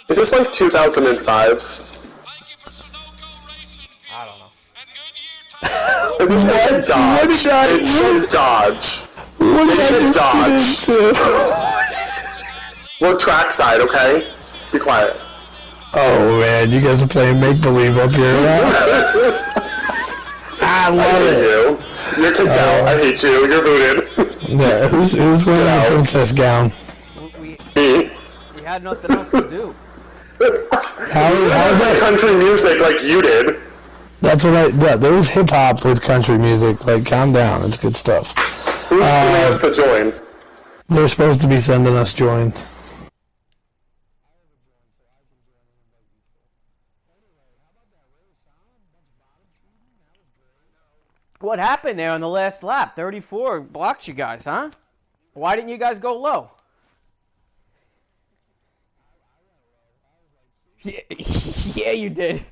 Is this like 2005? I don't know. Is this like Dodge? It's so Dodge. It's Dodge. We're trackside, okay? Be quiet. Oh man, you guys are playing make-believe up here. I love it. You're kicked out. I hate you. You're booted. Yeah, who's wearing the princess gown? Me. Me. We had nothing else to do. How's that country music like you did? That's what yeah, there was hip-hop with country music. Like, calm down. It's good stuff. Who's sending us to join? They're supposed to be sending us joins. What happened there on the last lap? 34 blocked you guys, huh? Why didn't you guys go low? Yeah, yeah, you did.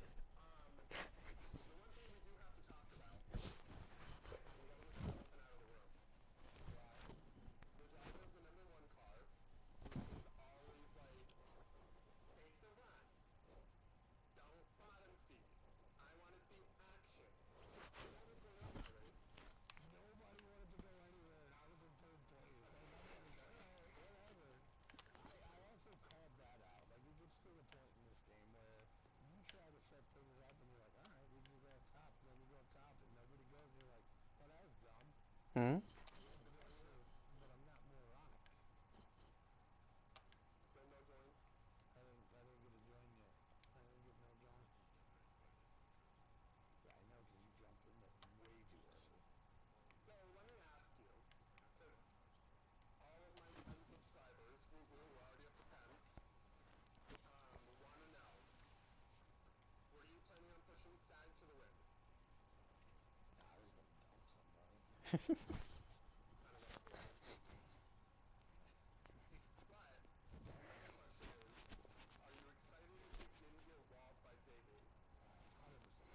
Hmm?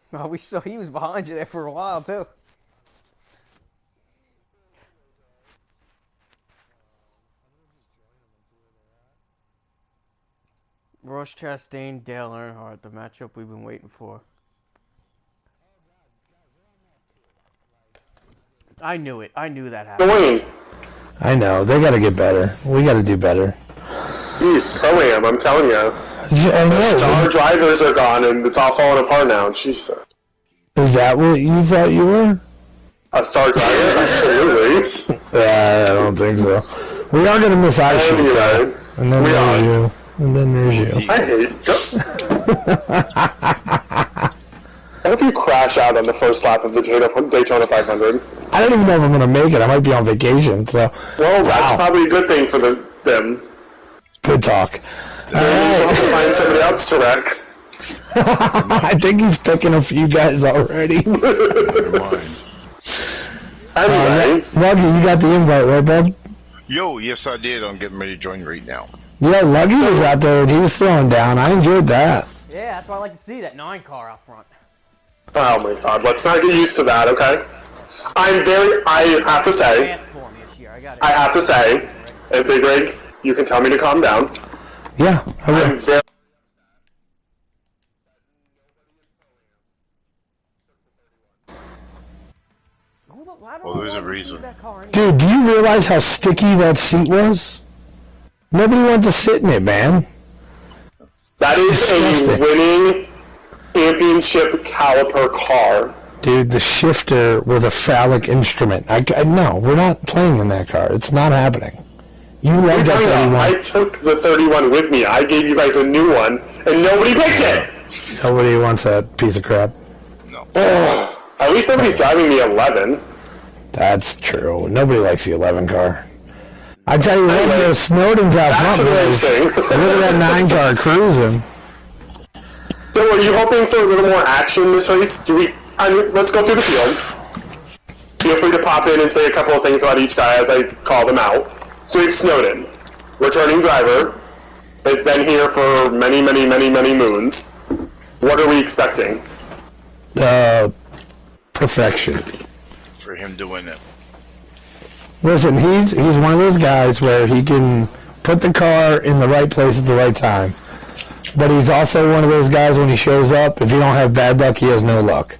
Well, we saw he was behind you there for a while too. Ross Chastain, Dale Earnhardt, the matchup we've been waiting for. I knew it. I knew that happened. Dwayne. I know. They got to get better. We got to do better. Jeez, Pro-Am, I'm telling you. I know. The star drivers are gone, and it's all falling apart now. Jeez. Is that what you thought you were? A star driver? Absolutely. I don't think so. We are going to miss our shoot, Anyway, and then we there's are. you. And then there's you. I hate I hope you crash out on the first lap of the Daytona 500. I don't even know if I'm going to make it. I might be on vacation, so... Well, that's probably a good thing for them. Good talk. Maybe you have to find somebody else to wreck. I think he's picking a few guys already. Anyway. Luggy, you got the invite, right, bud? Yo, yes I did. I'm getting ready to join right now. Yeah, Luggy was out there and he was throwing down. I enjoyed that. Yeah, that's why I like to see that 9 car out front. Oh my god, let's not get used to that, okay? I have to say, hey, Big Rig, you can tell me to calm down. Yeah, I will. I'm very... Well, there's a reason. Dude, do you realize how sticky that seat was? Nobody wanted to sit in it, man. That is Disgusting. a winning championship caliper car. Dude, the shifter was a phallic instrument. No, we're not playing in that car. It's not happening. You love that 31. I took the 31 with me. I gave you guys a new one, and nobody picked it! Nobody wants that piece of crap. No. Oh, at least nobody's driving the 11. That's true. Nobody likes the 11 car. I tell you what, Anyway, though, Snowden's out back front, to the boys. racing. Look at that 9 car cruising. So are you hoping for a little more action this race? Let's go through the field. Feel free to pop in and say a couple of things about each guy as I call them out. So we have Snowden, returning driver, has been here for many, many, many, many moons. What are we expecting? Perfection. For him doing it. Listen, he's one of those guys where he can put the car in the right place at the right time. But he's also one of those guys when he shows up, if you don't have bad luck, he has no luck.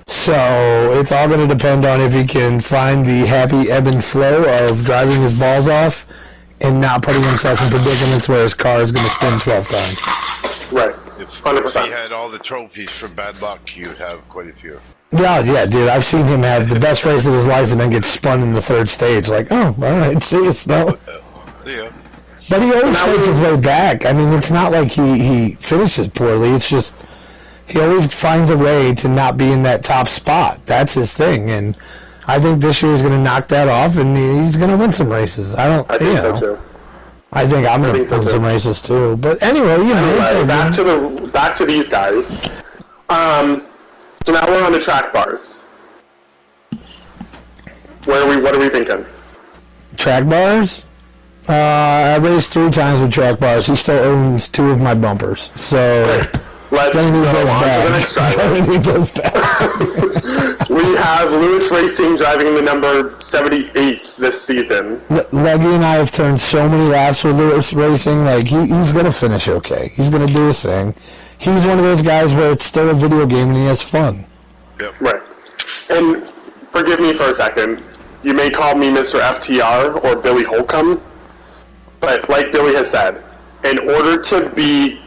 So it's all going to depend on if he can find the happy ebb and flow of driving his balls off and not putting himself in predicaments where his car is going to spin 12 times. Right, If 100%. he had all the trophies for bad luck, he would have quite a few. Yeah, dude, I've seen him have the best race of his life and then get spun in the 3rd stage. Like, oh, all right, see you, Snow. See ya. But he always fights his way back. I mean, it's not like he finishes poorly. It's just he always finds a way to not be in that top spot. That's his thing, and I think this year he's going to knock that off, and he's going to win some races. I think so too. I think I'm going to win some races too. But anyway, back to these guys. So now we're on the track bars. What are we thinking? Track bars? I raced 3 times with track bars. He still owns 2 of my bumpers. So let's go on to the next driver. We have Lewis Racing driving the number 78 this season. Leggy and I have turned so many laps with Lewis Racing. Like he's gonna finish okay. He's gonna do his thing. He's one of those guys where it's still a video game and he has fun. Yep. Right. And forgive me for a second. You may call me Mr. FTR or Billy Holcomb, but like Billy has said, in order to be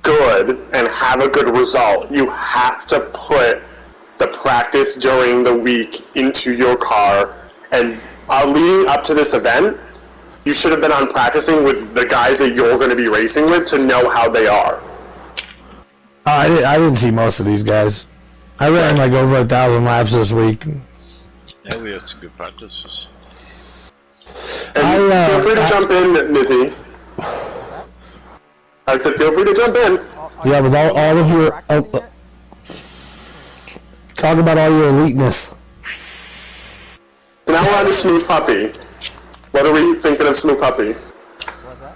good and have a good result, you have to put the practice during the week into your car And leading up to this event, you should have been on practicing with the guys that you're going to be racing with to know how they are. I didn't see most of these guys. I ran like over 1,000 laps this week. Yeah, we had some good practices. And feel free to jump in, Nizzy. I said feel free to jump in. Yeah, with all of your... talk about all your eliteness. So now we're on to Smooth Puppy. What are we thinking of Smooth Puppy? What's that?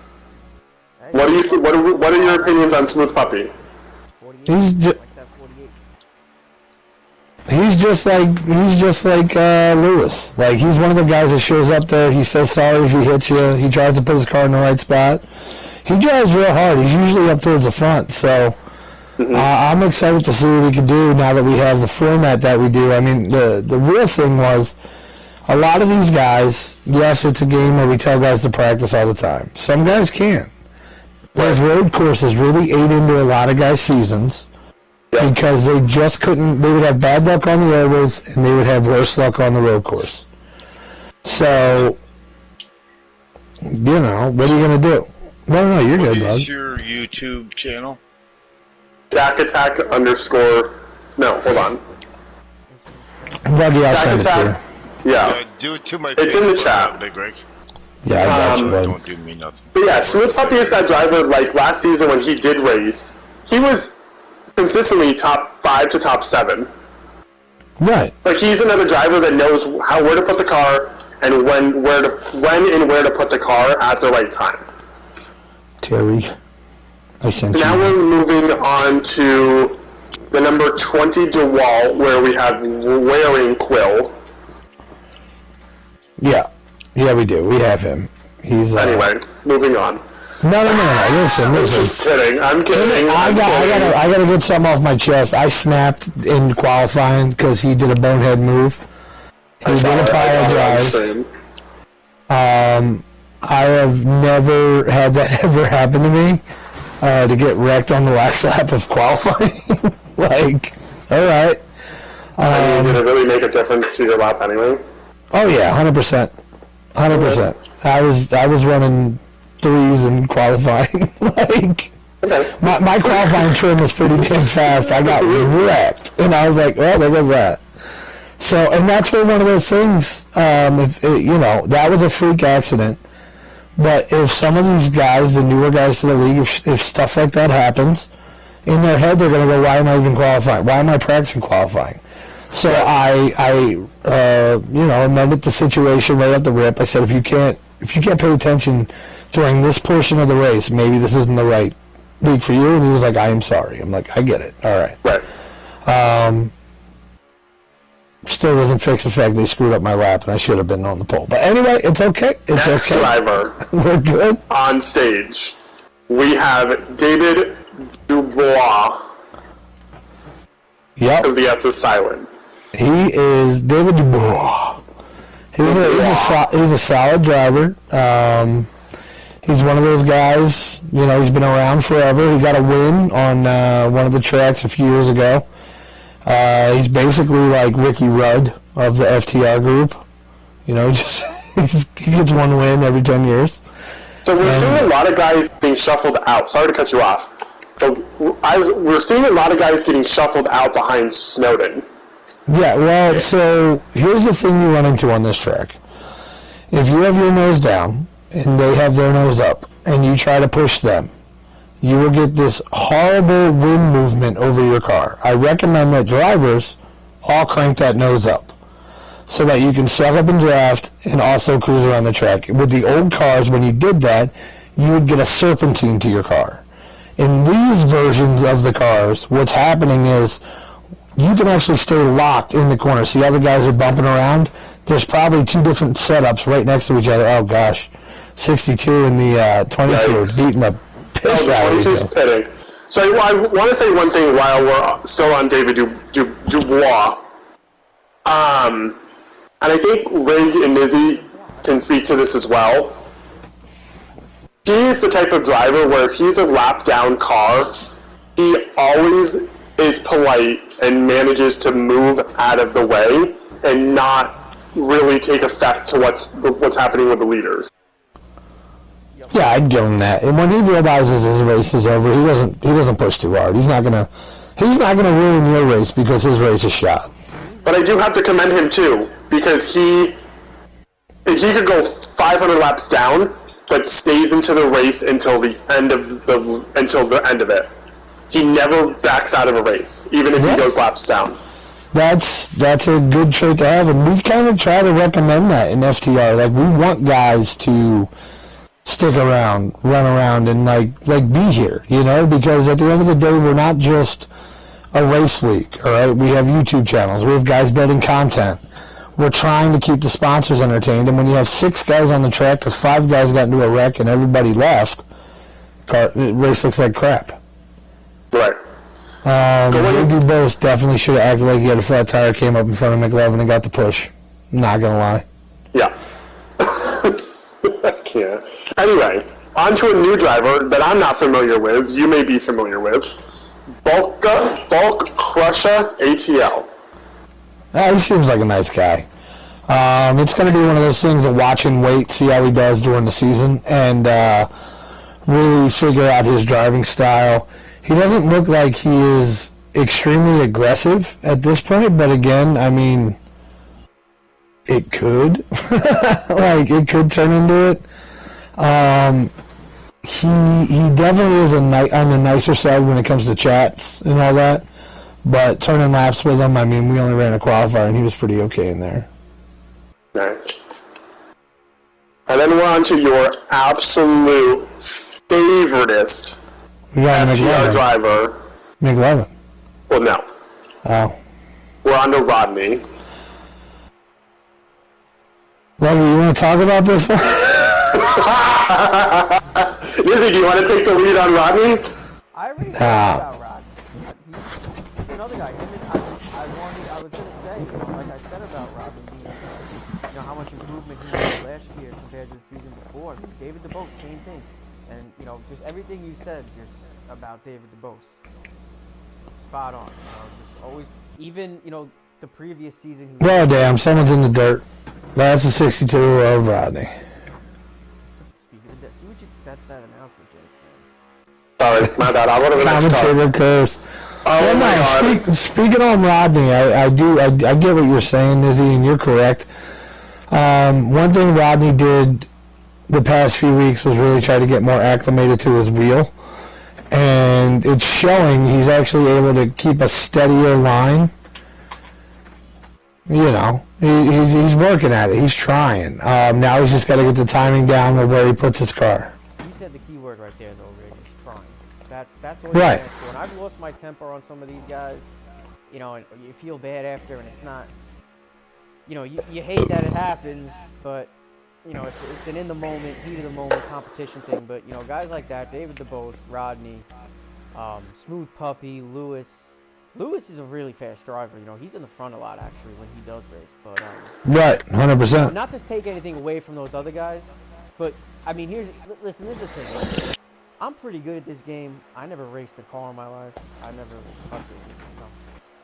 What are your opinions on Smooth Puppy? 48. He's Like that 48. He's just like Lewis. Like, he's one of the guys that shows up there. He says sorry if he hits you. He tries to put his car in the right spot. He drives real hard. He's usually up towards the front. So I'm excited to see what we can do now that we have the format that we do. I mean, the real thing was a lot of these guys. Yes, it's a game where we tell guys to practice all the time. Some guys can't. Those road courses really ate into a lot of guys' seasons. Because they just couldn't, they would have bad luck on the ovals, and they would have worse luck on the road course. So, what are you going to do? No, you're good, bud. What is your YouTube channel? Jack Attack _. No, hold on. Buggy, I'll send it to you. Yeah. Do it to my It's in the chat. Big Rig. Yeah, I got you, bud. Don't do me nothing. But yeah, Smooth Puppy is that driver, like last season when he did race, he was consistently top 5 to top 7. Right. Like, he's another driver that knows where to put the car and when and where to put the car at the right time. Terry, I sent you. Now we're moving on to the number 20 DeWalt, where we have Wearing Quill. Yeah, we do. We have him. He's Anyway, moving on. No. Listen. Just kidding. I'm kidding. I gotta get something off my chest. I snapped in qualifying because he did a bonehead move. He did apologize. I have never had that ever happen to me. To get wrecked on the last lap of qualifying. Like, all right. Did it really make a difference to your lap anyway? Oh yeah, 100%. 100%. I was running 3s in qualifying. Like, my qualifying trim was pretty damn fast. I got wrecked, and I was like, "Oh, there goes that." So, and that's one of those things. That was a freak accident. But if some of these guys, the newer guys to the league, if stuff like that happens, in their head they're going to go, "Why am I even qualifying? Why am I practicing qualifying?" So I amended the situation right at the rip. I said, if you can't pay attention during this portion of the race, maybe this isn't the right league for you. And he was like, I am sorry. I'm like, I get it. All right. Right. Still doesn't fix the fact they screwed up my lap and I should have been on the pole. But anyway, it's okay. It's Next okay. driver. We're good. On stage, we have David Dubois. Yep. Because the S is silent. He is David Dubois. He's a solid driver. He's one of those guys, he's been around forever. He got a win on one of the tracks a few years ago. He's basically like Ricky Rudd of the FTR group. He gets one win every 10 years. So we're seeing a lot of guys being shuffled out. Sorry to cut you off. But we're seeing a lot of guys getting shuffled out behind Snowden. Yeah, well, so here's the thing you run into on this track. If you have your nose down and they have their nose up and you try to push them, you will get this horrible wind movement over your car. I recommend that drivers all crank that nose up so that you can suck up and draft and also cruise around the track. With the old cars, when you did that, you would get a serpentine to your car. In these versions of the cars, what's happening is you can actually stay locked in the corner. See how the guys are bumping around? There's probably 2 different setups right next to each other. Oh, gosh. 62 and the 22 are beating the piss out of each other. Pitting. So I want to say one thing while we're still on David Dubois. And I think Rig and Nizzy can speak to this as well. He is the type of driver where if he's a lap down car, he always is polite and manages to move out of the way and not really take effect to what's happening with the leaders. Yeah, I'd give him that. And when he realizes his race is over, he doesn't push too hard. He's not gonna ruin your race because his race is shot. But I do have to commend him too, because he could go 500 laps down, but stays into the race until the end of it. He never backs out of a race, even if he goes laps down. That's a good trait to have, and we kind of try to recommend that in FTR. Like, we want guys to stick around, run around, and like be here, you know, because at the end of the day, we're not just a race league, all right? We have YouTube channels. We have guys building content. We're trying to keep the sponsors entertained, and when you have 6 guys on the track because 5 guys got into a wreck and everybody left, race looks like crap. Right. Duels Boast definitely should have acted like he had a flat tire, came up in front of McLovin and got the push. Not gonna lie. Yeah. I can't. Anyway, on to a new driver that I'm not familiar with. You may be familiar with. Bulk Crusher ATL. He seems like a nice guy. It's going to be one of those things of watch and wait, see how he does during the season, and really figure out his driving style. He doesn't look like he is extremely aggressive at this point, but again, I mean, it could. Like, it could turn into it. He definitely is on the nicer side when it comes to chats and all that. But turning laps with him, I mean, we only ran a qualifier, and he was pretty okay in there. Nice. And then we're on to your absolute favoritist FTR driver. McLovin. Well, no. Oh. We're on to Rodney. Lovely, you want to talk about this one? Izzy, do you want to take the lead on Rodney? I already talked about Rodney. He's another guy. I was going to say, like I said about Rodney, how much improvement he made last year compared to the season before. David DeBose, same thing. And, just everything you said just about David DeBose. Spot on. Just always, even, the previous season. Well, damn, someone's in the dirt. That's a 62 of Rodney. Speaking of that, see what that's that announcement, Jake. Sorry, my bad. I'll go to the next Commentator curse. Oh my God. Speaking on Rodney, I get what you're saying, Izzy, and you're correct. One thing Rodney did the past few weeks was really try to get more acclimated to his wheel, and it's showing. He's actually able to keep a steadier line. He's working at it. He's trying. Now he's just got to get the timing down of where he puts his car. You said the key word right there, though, Rick, is trying. That's what right. When I've lost my temper on some of these guys, and you feel bad after, and it's not, you hate that it happens, but, it's an in-the-moment, heat-of-the-moment competition thing. But, guys like that, David DeBose, Rodney, Smooth Puppy, Lewis. Lewis is a really fast driver. He's in the front a lot, actually, when he does race. But right, 100%. Not to take anything away from those other guys, but, I mean, listen, this is the thing. Right? I'm pretty good at this game. I never raced a car in my life. I never touched it.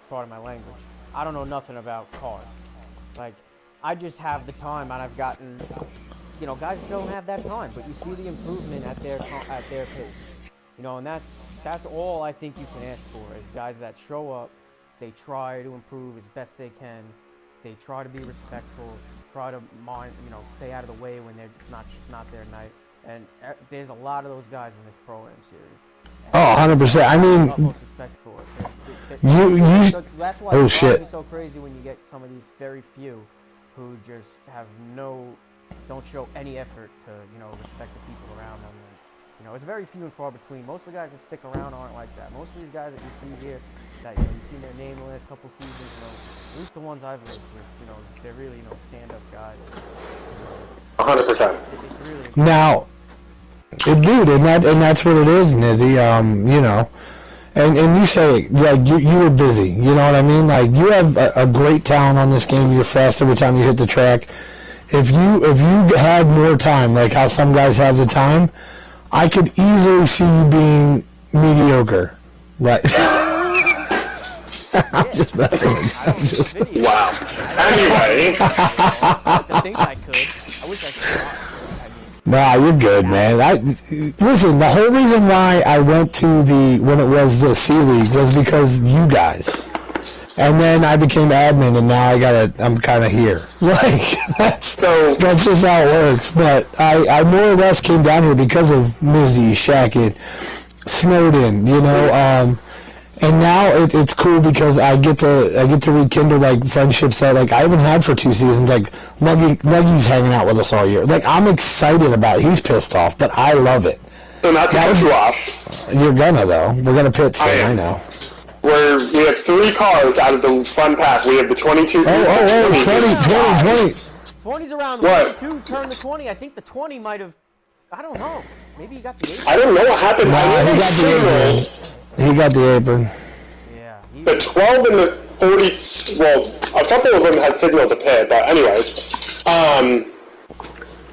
Part of my language. I don't know nothing about cars. Like, I just have the time, and I've gotten, guys don't have that time, but you see the improvement at their pace. And that's all I think you can ask for is guys that show up, they try to improve as best they can, they try to be respectful, try to stay out of the way when it's not their night. And there's a lot of those guys in this Pro-Am series. And 100%. I mean, utmost respect for it. That's why oh, it's shit. so crazy when you get some of these very few who just have don't show any effort to, respect the people around them. And, it's very few and far between. Most of the guys that stick around aren't like that. Most of these guys that you see here, that you've seen their name the last couple seasons, at least the ones I've lived with, they're really, stand-up guys. 100%. It's really now, dude, and that's what it is, Nizzy. And you say, like, you were busy, you know what I mean? Like, you have a great talent on this game. You're fast every time you hit the track. If you had more time, like how some guys have the time, I could easily see you being mediocre. Right? I'm just messing with I don't know the video. Wow. Anyway. I like to think I could. I wish I could. I mean, Nah, you're good, man. Listen, the whole reason why I went to when it was the C League was because you guys. And then I became admin, and now I'm kind of here. Like, that's just how it works. But I more or less came down here because of Mizzy, Shackett, Snowden, you know, and now it's cool because I get to rekindle like friendships that like I haven't had for 2 seasons. Like Leggy's hanging out with us all year. Like I'm excited about it. He's pissed off, but I love it. So not to cut you off. You're gonna though. We're gonna pit soon. I know. We have 3 cars out of the front pack. We have the 22. 20. 20's around. What? 22 turned the 20. I think the 20 might have. I don't know. Maybe he got the 8. I don't know what happened. Nah, he got the apron. He got the apron. Yeah. The 12 and the 40. Well, a couple of them had signal to pit, but anyway.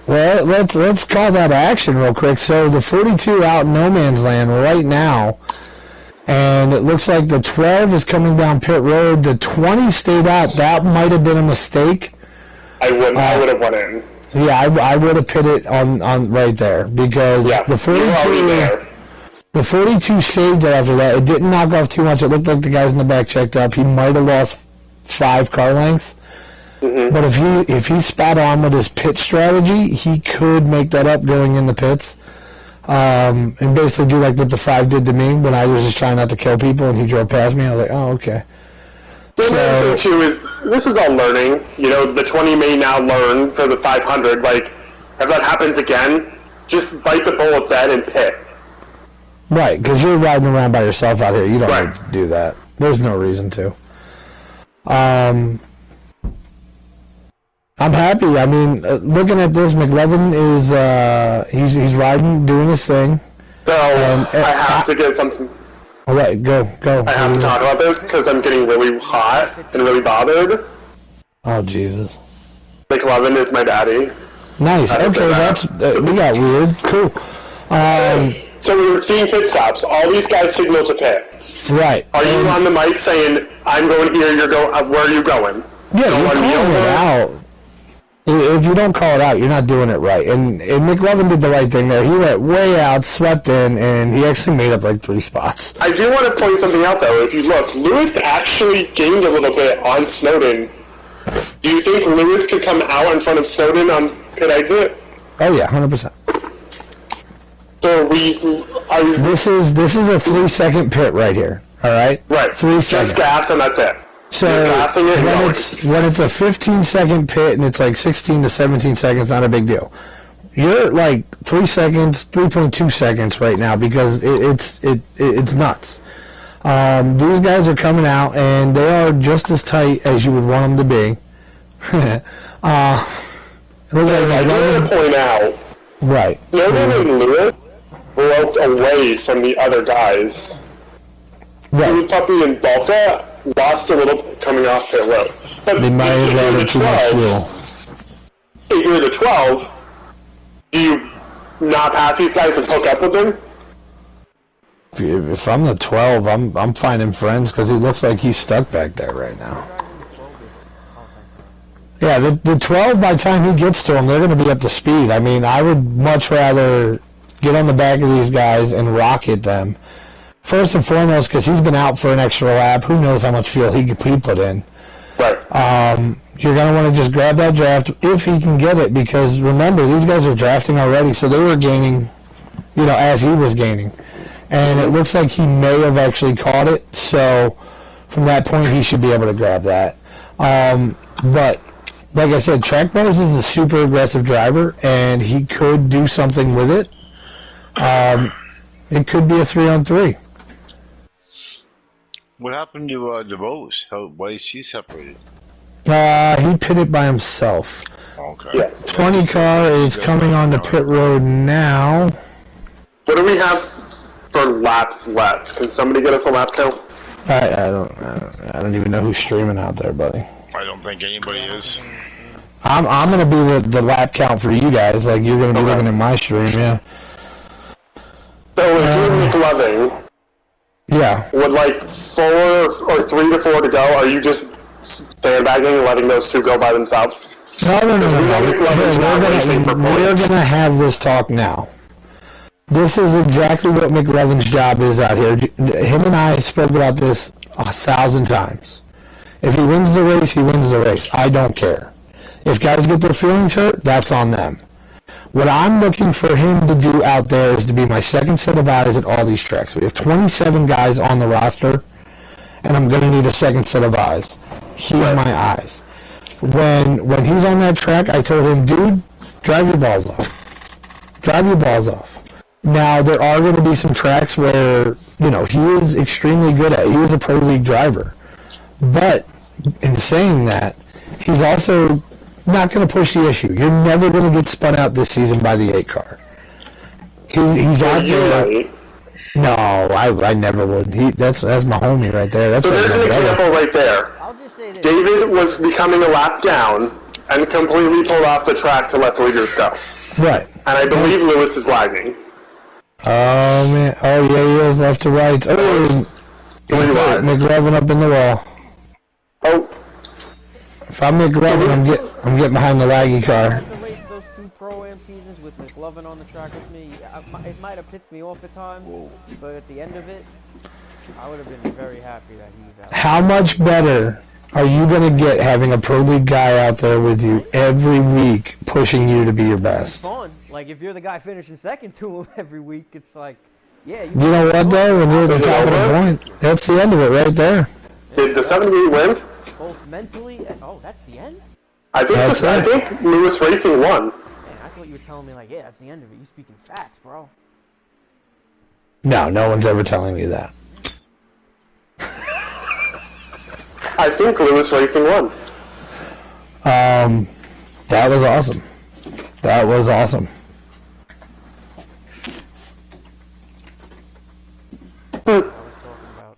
Well, let's call that action real quick. So the 42 out in no man's land right now. And it looks like the 12 is coming down pit road. The 20 stayed out. That might have been a mistake. I would have went in. Yeah, I would have pitted on right there because the 42 saved it after that. It didn't knock off too much. It looked like the guys in the back checked up. He might have lost 5 car lengths. Mm-hmm. But if he spat on with his pit strategy, he could make that up going in the pits. And basically do like what the 5 did to me when I was just trying not to kill people and he drove past me. I was like, oh, okay. The other thing, too, is this is all learning. You know, the 20 may now learn for the 500. Like, if that happens again, just bite the bullet then and pit. Right, because you're riding around by yourself out here. You don't need to do that. There's no reason to. I'm happy. I mean, looking at this, McLevin is he's riding, doing his thing. So I have to get something. All right, go. I have to talk about this because I'm getting really hot and really bothered. Oh Jesus. McLevin is my daddy. Nice. Okay, that's we got weird. Cool. So we were seeing pit stops. All these guys signal to pit. Right. Are you on the mic saying, "I'm going here"? You're going. Where are you going? Yeah, you're calling it out. If you don't call it out, you're not doing it right. And McLevin did the right thing there. He went way out, swept in, and he actually made up like 3 spots. I do want to point something out, though. If you look, Lewis actually gained a little bit on Snowden. Do you think Lewis could come out in front of Snowden on pit exit? Oh yeah, 100%. So this is a 3-second pit right here. All right. Right. 3 seconds. Just gas and that's it. So when it's a 15-second pit and it's like 16 to 17 seconds, not a big deal. You're like 3 seconds, 3.2 seconds right now because it's nuts. These guys are coming out and they are just as tight as you would want them to be. I want to point out. Right. Snowden and Lewis broke away from the other guys. Right. Puppy and Balka lost a little coming off pit road. But they might have added too much fuel. If you're the 12, do you not pass these guys and hook up with them? If I'm the 12, I'm finding friends because he looks like he's stuck back there right now. Yeah, the 12, by the time he gets to them, they're going to be up to speed. I mean, I would much rather get on the back of these guys and rocket them. First and foremost, because he's been out for an extra lap. Who knows how much fuel he put in. Right. You're going to want to just grab that draft if he can get it, because remember, these guys are drafting already, so they were gaining, as he was gaining. And it looks like he may have actually caught it, so from that point, he should be able to grab that. But, like I said, Track Motors is a super aggressive driver, and he could do something with it. It could be a 3-on-3. What happened to DeVos? Why is she separated? He pitted by himself. Okay. Yes. 20 car is coming onto pit road now. What do we have for laps left? Can somebody get us a lap count? I don't even know who's streaming out there, buddy. I don't think anybody is. I'm gonna be the lap count for you guys. Like you're gonna be looking at my stream, yeah. So if you're McLevin, Yeah. With like 4 or 3 to 4 to go, are you just sandbagging and letting those two go by themselves? No. We know McLovin's not racing for We're points. going to have this talk now. This is exactly what McLovin's job is out here. Him and I spoke about this 1,000 times. If he wins the race, he wins the race. I don't care. If guys get their feelings hurt, that's on them. What I'm looking for him to do out there is to be my second set of eyes at all these tracks. We have 27 guys on the roster, and I'm going to need a second set of eyes. He's my eyes. When he's on that track, I told him, dude, drive your balls off. Drive your balls off. Now, there are going to be some tracks where, he is extremely good at. He is a pro league driver. But in saying that, he's also not going to push the issue. You're never going to get spun out this season by the 8 car. He's out there. Right. No, I never would. That's my homie right there. That's So there's an example right there. I'll just say this. David was becoming a lap down and completely pulled off the track to let the leaders go. Right. And I believe Lewis is lagging. Oh, man. Oh, yeah, he is left to right. Oh, McLovin up in the wall. Oh. If I'm McLovin, I'm getting behind the laggy car. To race those 2 Pro-Am seasons with McLovin on the track with me, it might have pissed me off at times, but at the end of it, I would have been very happy that he was out. How much better are you going to get having a pro league guy out there with you every week pushing you to be your It's best? fun. Like, if you're the guy finishing second to him every week, it's like, yeah. You know what, though? When you're at the top of the point, that's the end of it right there. Did the 78 win? Both mentally and, oh, that's the end? I think Lewis Racing won. Man, I thought you were telling me, like, yeah, that's the end of it. You speaking facts, bro. No one's ever telling me that. I think Lewis Racing won. That was awesome. That was awesome. I was talking about,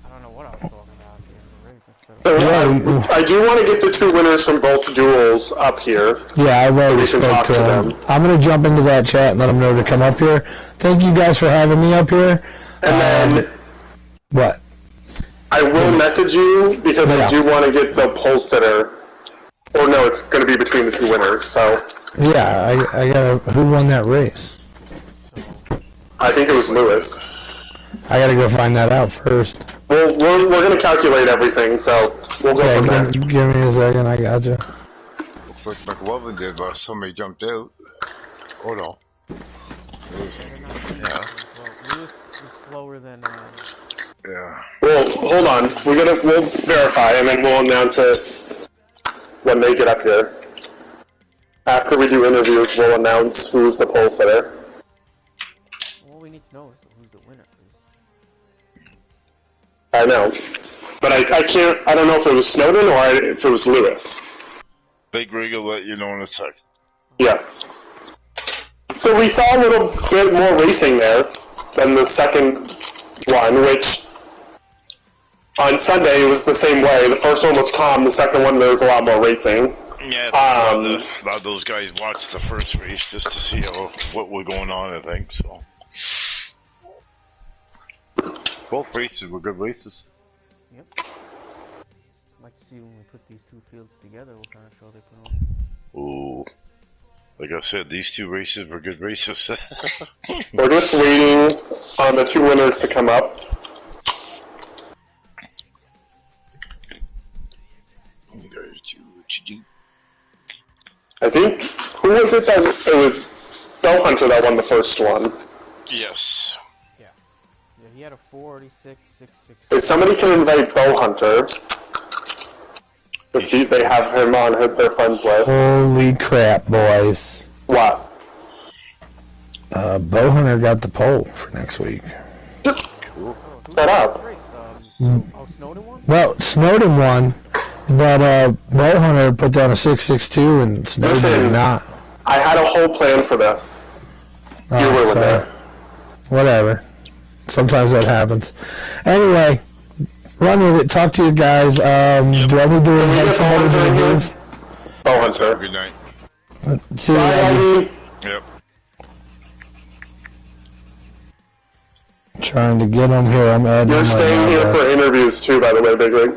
I don't know what I was talking about here in the race. So, I do want to get the 2 winners from both duels up here. Yeah, I've already We can spoke talk to to them. them. I'm going to jump into that chat and let them know to come up here. Thank you guys for having me up here. And then What? I will message you because I do want to get the pole sitter. Or no, it's going to be between the 2 winners. So Yeah, I got to... Who won that race? I think it was Lewis. I got to go find that out first. We're going to calculate everything, so we'll go from there. Give me a second, I got you. Looks like McLovin did last somebody jumped out. Oh no. Yeah. Lewis is slower than, Yeah. Well, hold on. We'll verify, and then we'll announce it when they get up here. After we do interviews, we'll announce who's the pole sitter. all we need to know is who's the winner. I know. But I can't, I don't know if it was Snowden or if it was Lewis. Big Rig will let you know in a sec. Yes. So we saw a little bit more racing there than the second one, which on Sunday it was the same way. The first one was calm, the second one there was a lot more racing. Yeah, a lot of those guys watched the first race just to see what was going on, I think, so. Both races were good races. Yep. I'd like to see when we put these 2 fields together what kind of show they put on. Ooh. Like I said, these 2 races were good races. We're just waiting on the 2 winners to come up. I think, who was it that, it was Bell Hunter that won the first one. Yes. Yeah, he had a 4:46.66. If somebody can invite Bow Hunter, if they have him on their friends list. Holy crap, boys. What? Bowhunter got the pole for next week. Cool. Shut up. Oh, Snowden won? Well, Snowden won, but Bowhunter put down a 6.62 and Snowden did not. I had a whole plan for this. You were there. Whatever. Sometimes that happens. Anyway, run with it. Talk to you guys. Do I need to invite somebody to the games? Bow Hunter. Good night. See you Bye, later. Yep. Trying to get him here. I'm adding You're him right staying now, here guys. for interviews too, by the way, Big Rig.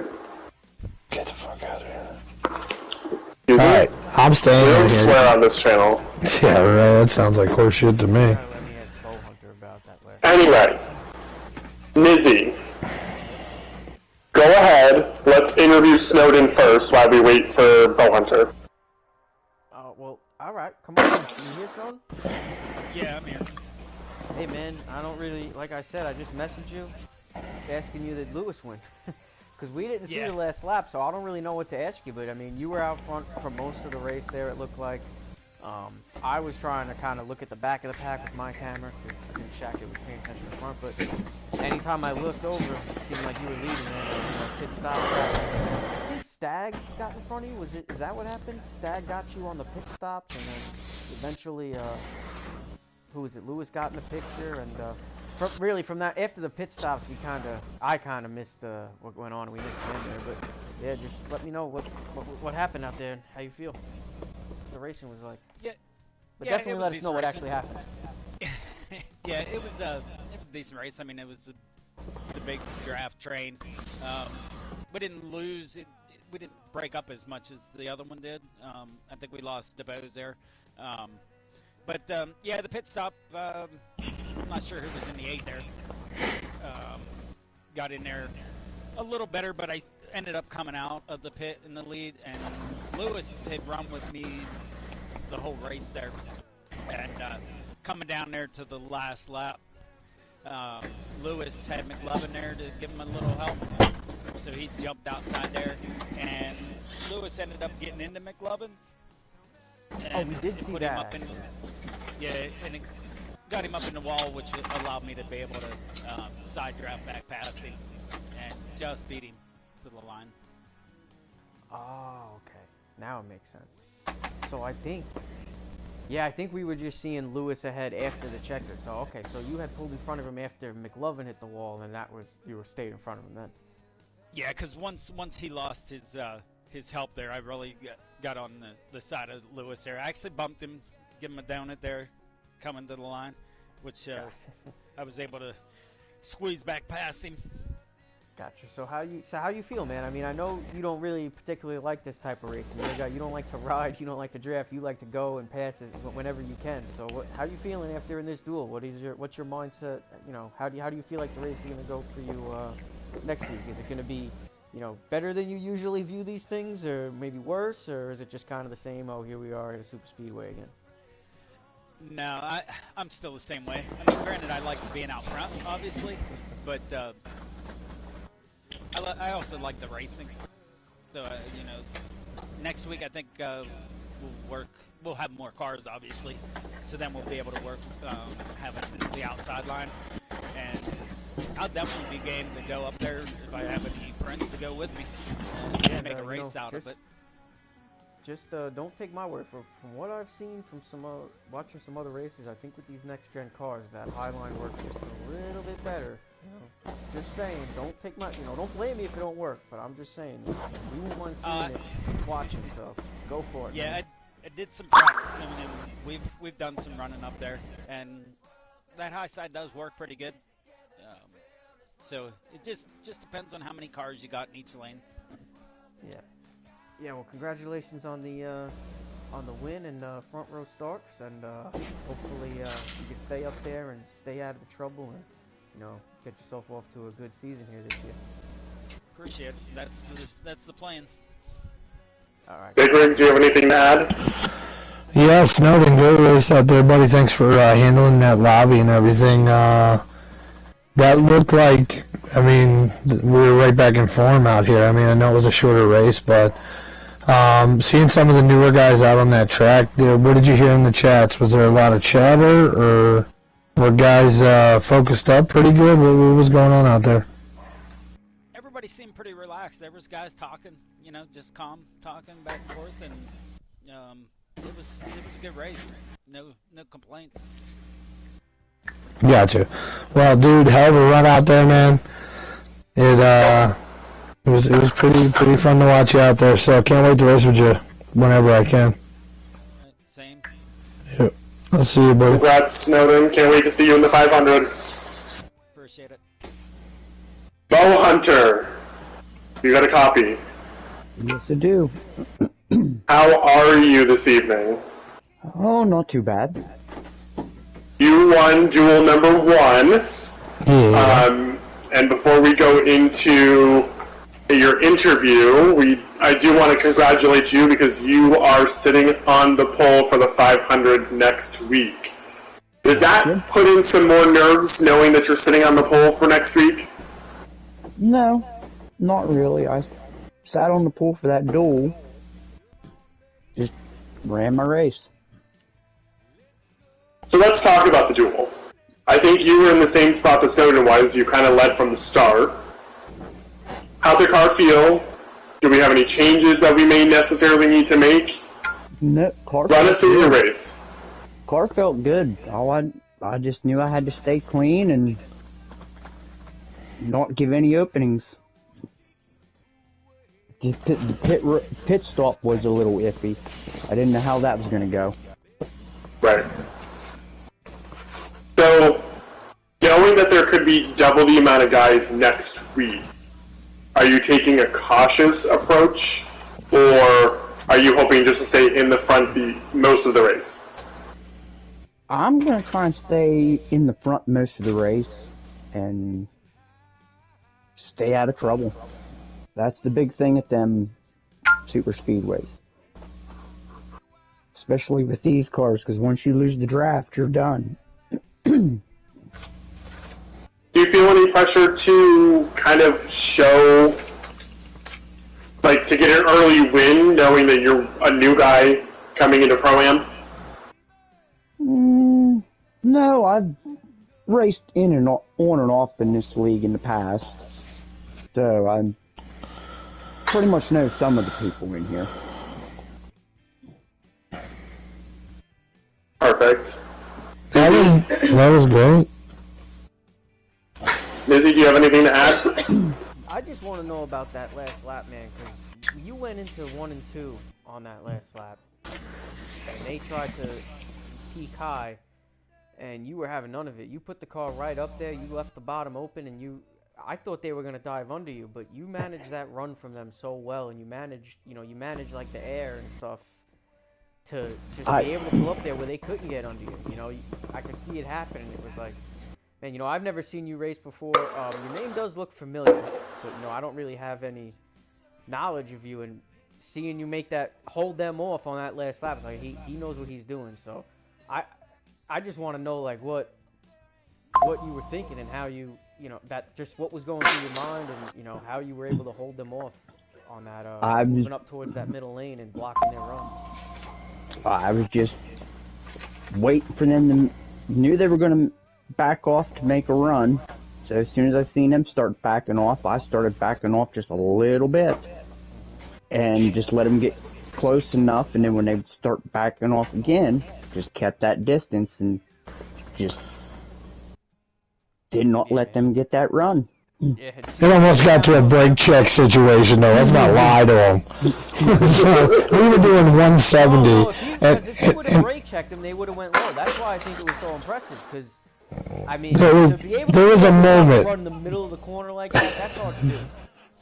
Get the fuck out of here. Excuse me? Alright, I'm staying We don't here. swear on this channel. Yeah, right. That sounds like horseshit to me. Let me ask Bowhunter about that later. Anyway, Nizzy, go ahead. Let's interview Snowden first while we wait for Bowhunter. Oh, well, alright, come on. You here, son? Yeah, I'm here. Hey, man, I don't really, like I said, I just messaged you asking you that Lewis win. Because we didn't see Yeah. the last lap, so I don't really know what to ask you, but I mean, you were out front for most of the race there, it looked like. I was trying to kind of look at the back of the pack with my camera, because I think Shaq was paying attention to the front, but anytime I looked over, it seemed like you were leading, man. Pit stop. I think Stag got in front of you, is that what happened? Stag got you on the pit stops, and then eventually, who was it? Lewis got in the picture, and from that, after the pit stops, I kind of missed what went on, and we missed the end there. But yeah, just let me know what happened out there, and how you feel. The racing was like. Yeah. But Yeah, definitely it was let us know decent what racing. actually happened. Yeah, it was a decent race. I mean, it was the big draft train. We didn't lose. We didn't break up as much as the other one did. I think we lost DeBose there. Yeah, the pit stop. I'm not sure who was in the 8 there. Got in there a little better, but I ended up coming out of the pit in the lead, and Lewis had run with me the whole race there, and coming down there to the last lap, Lewis had McLovin there to give him a little help, so he jumped outside there, and Lewis ended up getting into McLovin. Oh, we did see put that. him up in, and it got him up in the wall, which allowed me to be able to side draft back past him and just beat him to the line. Oh, okay. Now it makes sense. So I think we were just seeing Lewis ahead after the checker. So okay, so you had pulled in front of him after McLovin hit the wall, and you were staying in front of him then. Yeah, because once he lost his help there, I really got on the side of Lewis there. I actually bumped him, give him a down it there, coming to the line, which I was able to squeeze back past him. Gotcha. So how you feel, man? I mean, I know you don't really particularly like this type of racing. You don't like to ride, you don't like to draft, you like to go and pass it whenever you can. So how you feeling after in this duel? What's your mindset? You know, how do you feel like the race is gonna go for you next week? Is it gonna be, better than you usually view these things, or maybe worse, or is it just kind of the same? Oh, here we are at a super speedway again. No, I'm still the same way. I mean, granted, I like being out front, obviously, but I also like the racing. So, next week I think we'll have more cars, obviously. So then we'll be able to work having the outside line. And I'll definitely be game to go up there if I have any friends to go with me and make a race out of it. Just don't take my word for it. From what I've seen from watching some other races, I think with these next gen cars, that high line works just a little bit better. Just saying, don't take my, don't blame me if it don't work. But I'm just saying, we won't want seeing it watching, so go for it. Yeah, man. I did some practicing, and we've done some running up there, and that high side does work pretty good. So it just depends on how many cars you got in each lane. Yeah. Yeah, well, congratulations on the win and front row starts, and hopefully you can stay up there and stay out of the trouble, and get yourself off to a good season here this year. Appreciate it. That's the plan. All right. Big Rig, do you have anything to add? Yeah, Snowden, great race out there, buddy. Thanks for handling that lobby and everything. That looked like, we were right back in form out here. I mean, I know it was a shorter race, but seeing some of the newer guys out on that track, what did you hear in the chats? Was there a lot of chatter, or were guys focused up pretty good? What was going on out there? Everybody seemed pretty relaxed. There was guys talking, just calm, talking back and forth, and it was a good race. No complaints. Gotcha. Well, dude, hell of a run out there, man. It was pretty fun to watch you out there. So I can't wait to race with you whenever I can. Same. Yep. I'll see you, buddy. Congrats, Snowden. Can't wait to see you in the 500. Appreciate it. Bow Hunter, you got a copy. Yes, I do. How are you this evening? Oh, not too bad. You won duel number 1. Yeah. And before we go into your interview, I do want to congratulate you because you are sitting on the pole for the 500 next week. Does that put in some more nerves knowing that you're sitting on the pole for next week? No, not really. I sat on the pool for that duel. Just ran my race. So let's talk about the duel. I think you were in the same spot that Snowden was. You kind of led from the start. How'd the car feel? Do we have any changes that we may necessarily need to make? No, car Run us through your race. Car felt good. I just knew I had to stay clean and not give any openings. The pit stop was a little iffy. I didn't know how that was going to go. Right. So, knowing that there could be double the amount of guys next week, are you taking a cautious approach, or are you hoping just to stay in the front most of the race? I'm going to try and stay in the front most of the race and stay out of trouble. That's the big thing at them super speedways. Especially with these cars, because once you lose the draft, you're done. Do you feel any pressure to kind of show, like, to get an early win, knowing that you're a new guy coming into Pro-Am? No, I've raced in and on and off in this league in the past. So I pretty much know some of the people in here. Perfect. That was great. Lizzie, do you have anything to add? I just want to know about that last lap, man, because you went into 1 and 2 on that last lap, and they tried to peak high, and you were having none of it. You put the car right up there, you left the bottom open, and I thought they were going to dive under you, but you managed that run from them so well, and you managed like the air and stuff to just be able to pull up there where they couldn't get under you. You know, I could see it happen, and it was like, man, I've never seen you race before. Your name does look familiar, but, I don't really have any knowledge of you, and seeing you hold them off on that last lap, like, he knows what he's doing, so I just want to know, like, what you were thinking and how you, that just what was going through your mind and, how you were able to hold them off on that, moving up towards that middle lane and blocking their run. I was just waiting for them knew they were going to back off to make a run. So as soon as I seen them start backing off, I started backing off just a little bit. And just let them get close enough, and then when they would start backing off again, just kept that distance and just did not let them get that run. It almost got to a brake check situation, though. Let's not lie to them. So, we were doing 170. If they would have brake checked them, they would have went low. That's why I think it was so impressive, because, I mean, to be able to run in the middle of the corner like that, that's hard to do.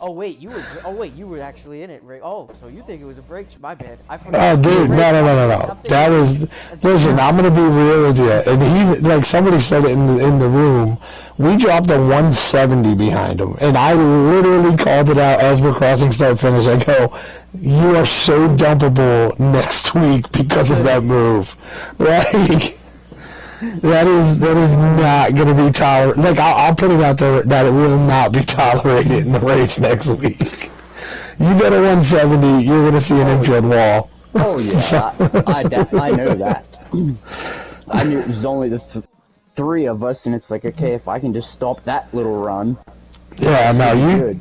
Oh wait, you were actually in it, Ray. Oh, so you think it was a brake? My bad. I forgot. Oh, dude, no. That was. Listen, I'm gonna be real with you. And he, like somebody said it in the room, we dropped a 170 behind him, and I literally called it out as we're crossing start finish. I go, you are so dumpable next week because of that move, like. That is not going to be tolerated. Like, I'll put it out there that it will not be tolerated in the race next week. You get a 170, you're going to see an infield wall. Oh, yeah. I know that. I knew it was only the three of us, and it's like, okay, if I can just stop that little run. Yeah, no,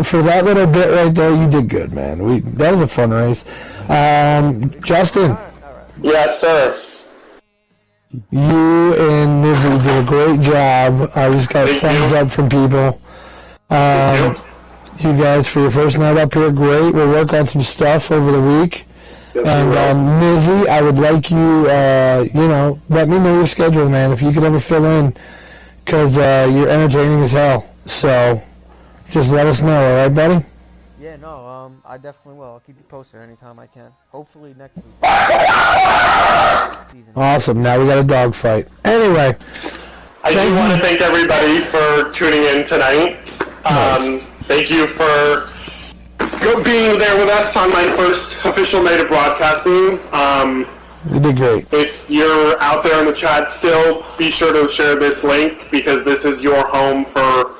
for that little bit right there, you did good, man. That was a fun race. Justin. Yes, sir. You and Lizzie did a great job. I just got thumbs up from people. You guys, for your first night up here, great. We'll work on some stuff over the week. Yes, and Lizzie, I would like you, let me know your schedule, man, if you could ever fill in, because you're entertaining as hell. So, just let us know, all right, buddy? Yeah, no, I definitely will. I'll keep you posted anytime I can. Hopefully next week. Season. Awesome. Now we got a dog fight. Anyway. I do want to thank everybody for tuning in tonight. Nice. Thank you for being there with us on my first official night of broadcasting. You did great. If you're out there in the chat still, be sure to share this link because this is your home for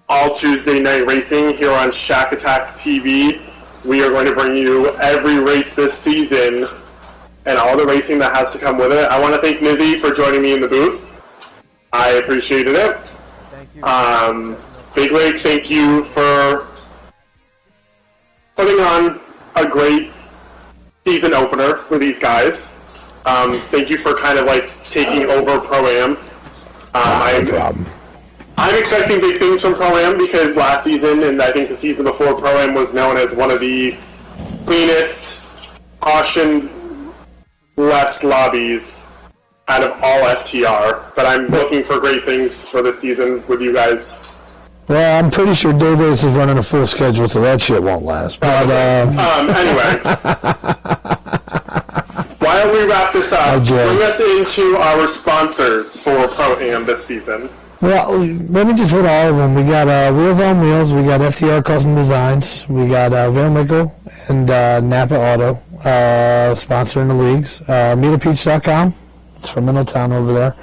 all Tuesday night racing here on Shack Attack TV. We are going to bring you every race this season and all the racing that has to come with it. I want to thank Nizzy for joining me in the booth. I appreciated it. Thank you. Big Rig, thank you for putting on a great season opener for these guys. Thank you for kind of like taking over Pro-Am. No problem. I'm expecting big things from Pro-Am because last season and I think the season before, Pro-Am was known as one of the cleanest, caution-less lobbies out of all FTR. But I'm looking for great things for this season with you guys. Well, I'm pretty sure Daybase is running a full schedule, so that shit won't last. But, anyway. Why don't we wrap this up? Bring us into our sponsors for Pro-Am this season. Well, let me just hit all of them. We got Wheels on Wheels. We got FTR Custom Designs. We got Van Wickle and Napa Auto sponsoring the leagues. MeetAPeach.com. It's from Middletown over there.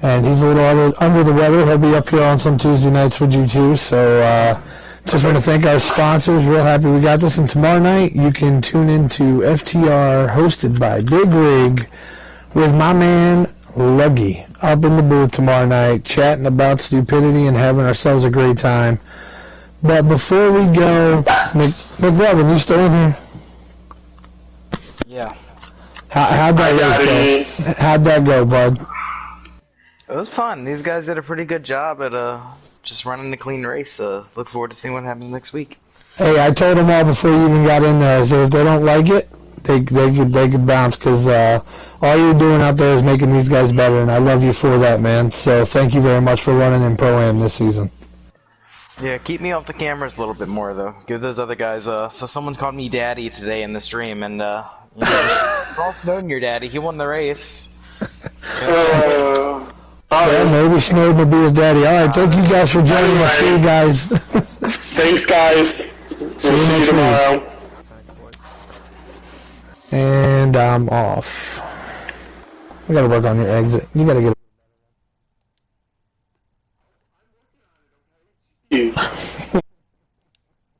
And he's a little under the weather. He'll be up here on some Tuesday nights with you too. So just want to thank our sponsors. Real happy we got this. And tomorrow night you can tune into FTR hosted by Big Rig with my man Luggy up in the booth tomorrow night chatting about stupidity and having ourselves a great time. But before we go, McLovin, you still in here? Yeah. How'd that go, bud? It was fun. These guys did a pretty good job at just running a clean race. Look forward to seeing what happens next week. Hey, I told them all before you even got in there. I said if they don't like it, they could bounce because all you're doing out there is making these guys better, and I love you for that, man. So thank you very much for running in Pro-Am this season. Yeah, keep me off the cameras a little bit more though. Give those other guys. So someone called me daddy today in the stream, and Paul Snowden, your daddy. He won the race. Yeah, maybe Snowden will be his daddy. All right, thank you guys for joining us. See you guys. Thanks, guys. We'll see you tomorrow. And I'm off. We gotta work on your exit. You gotta get.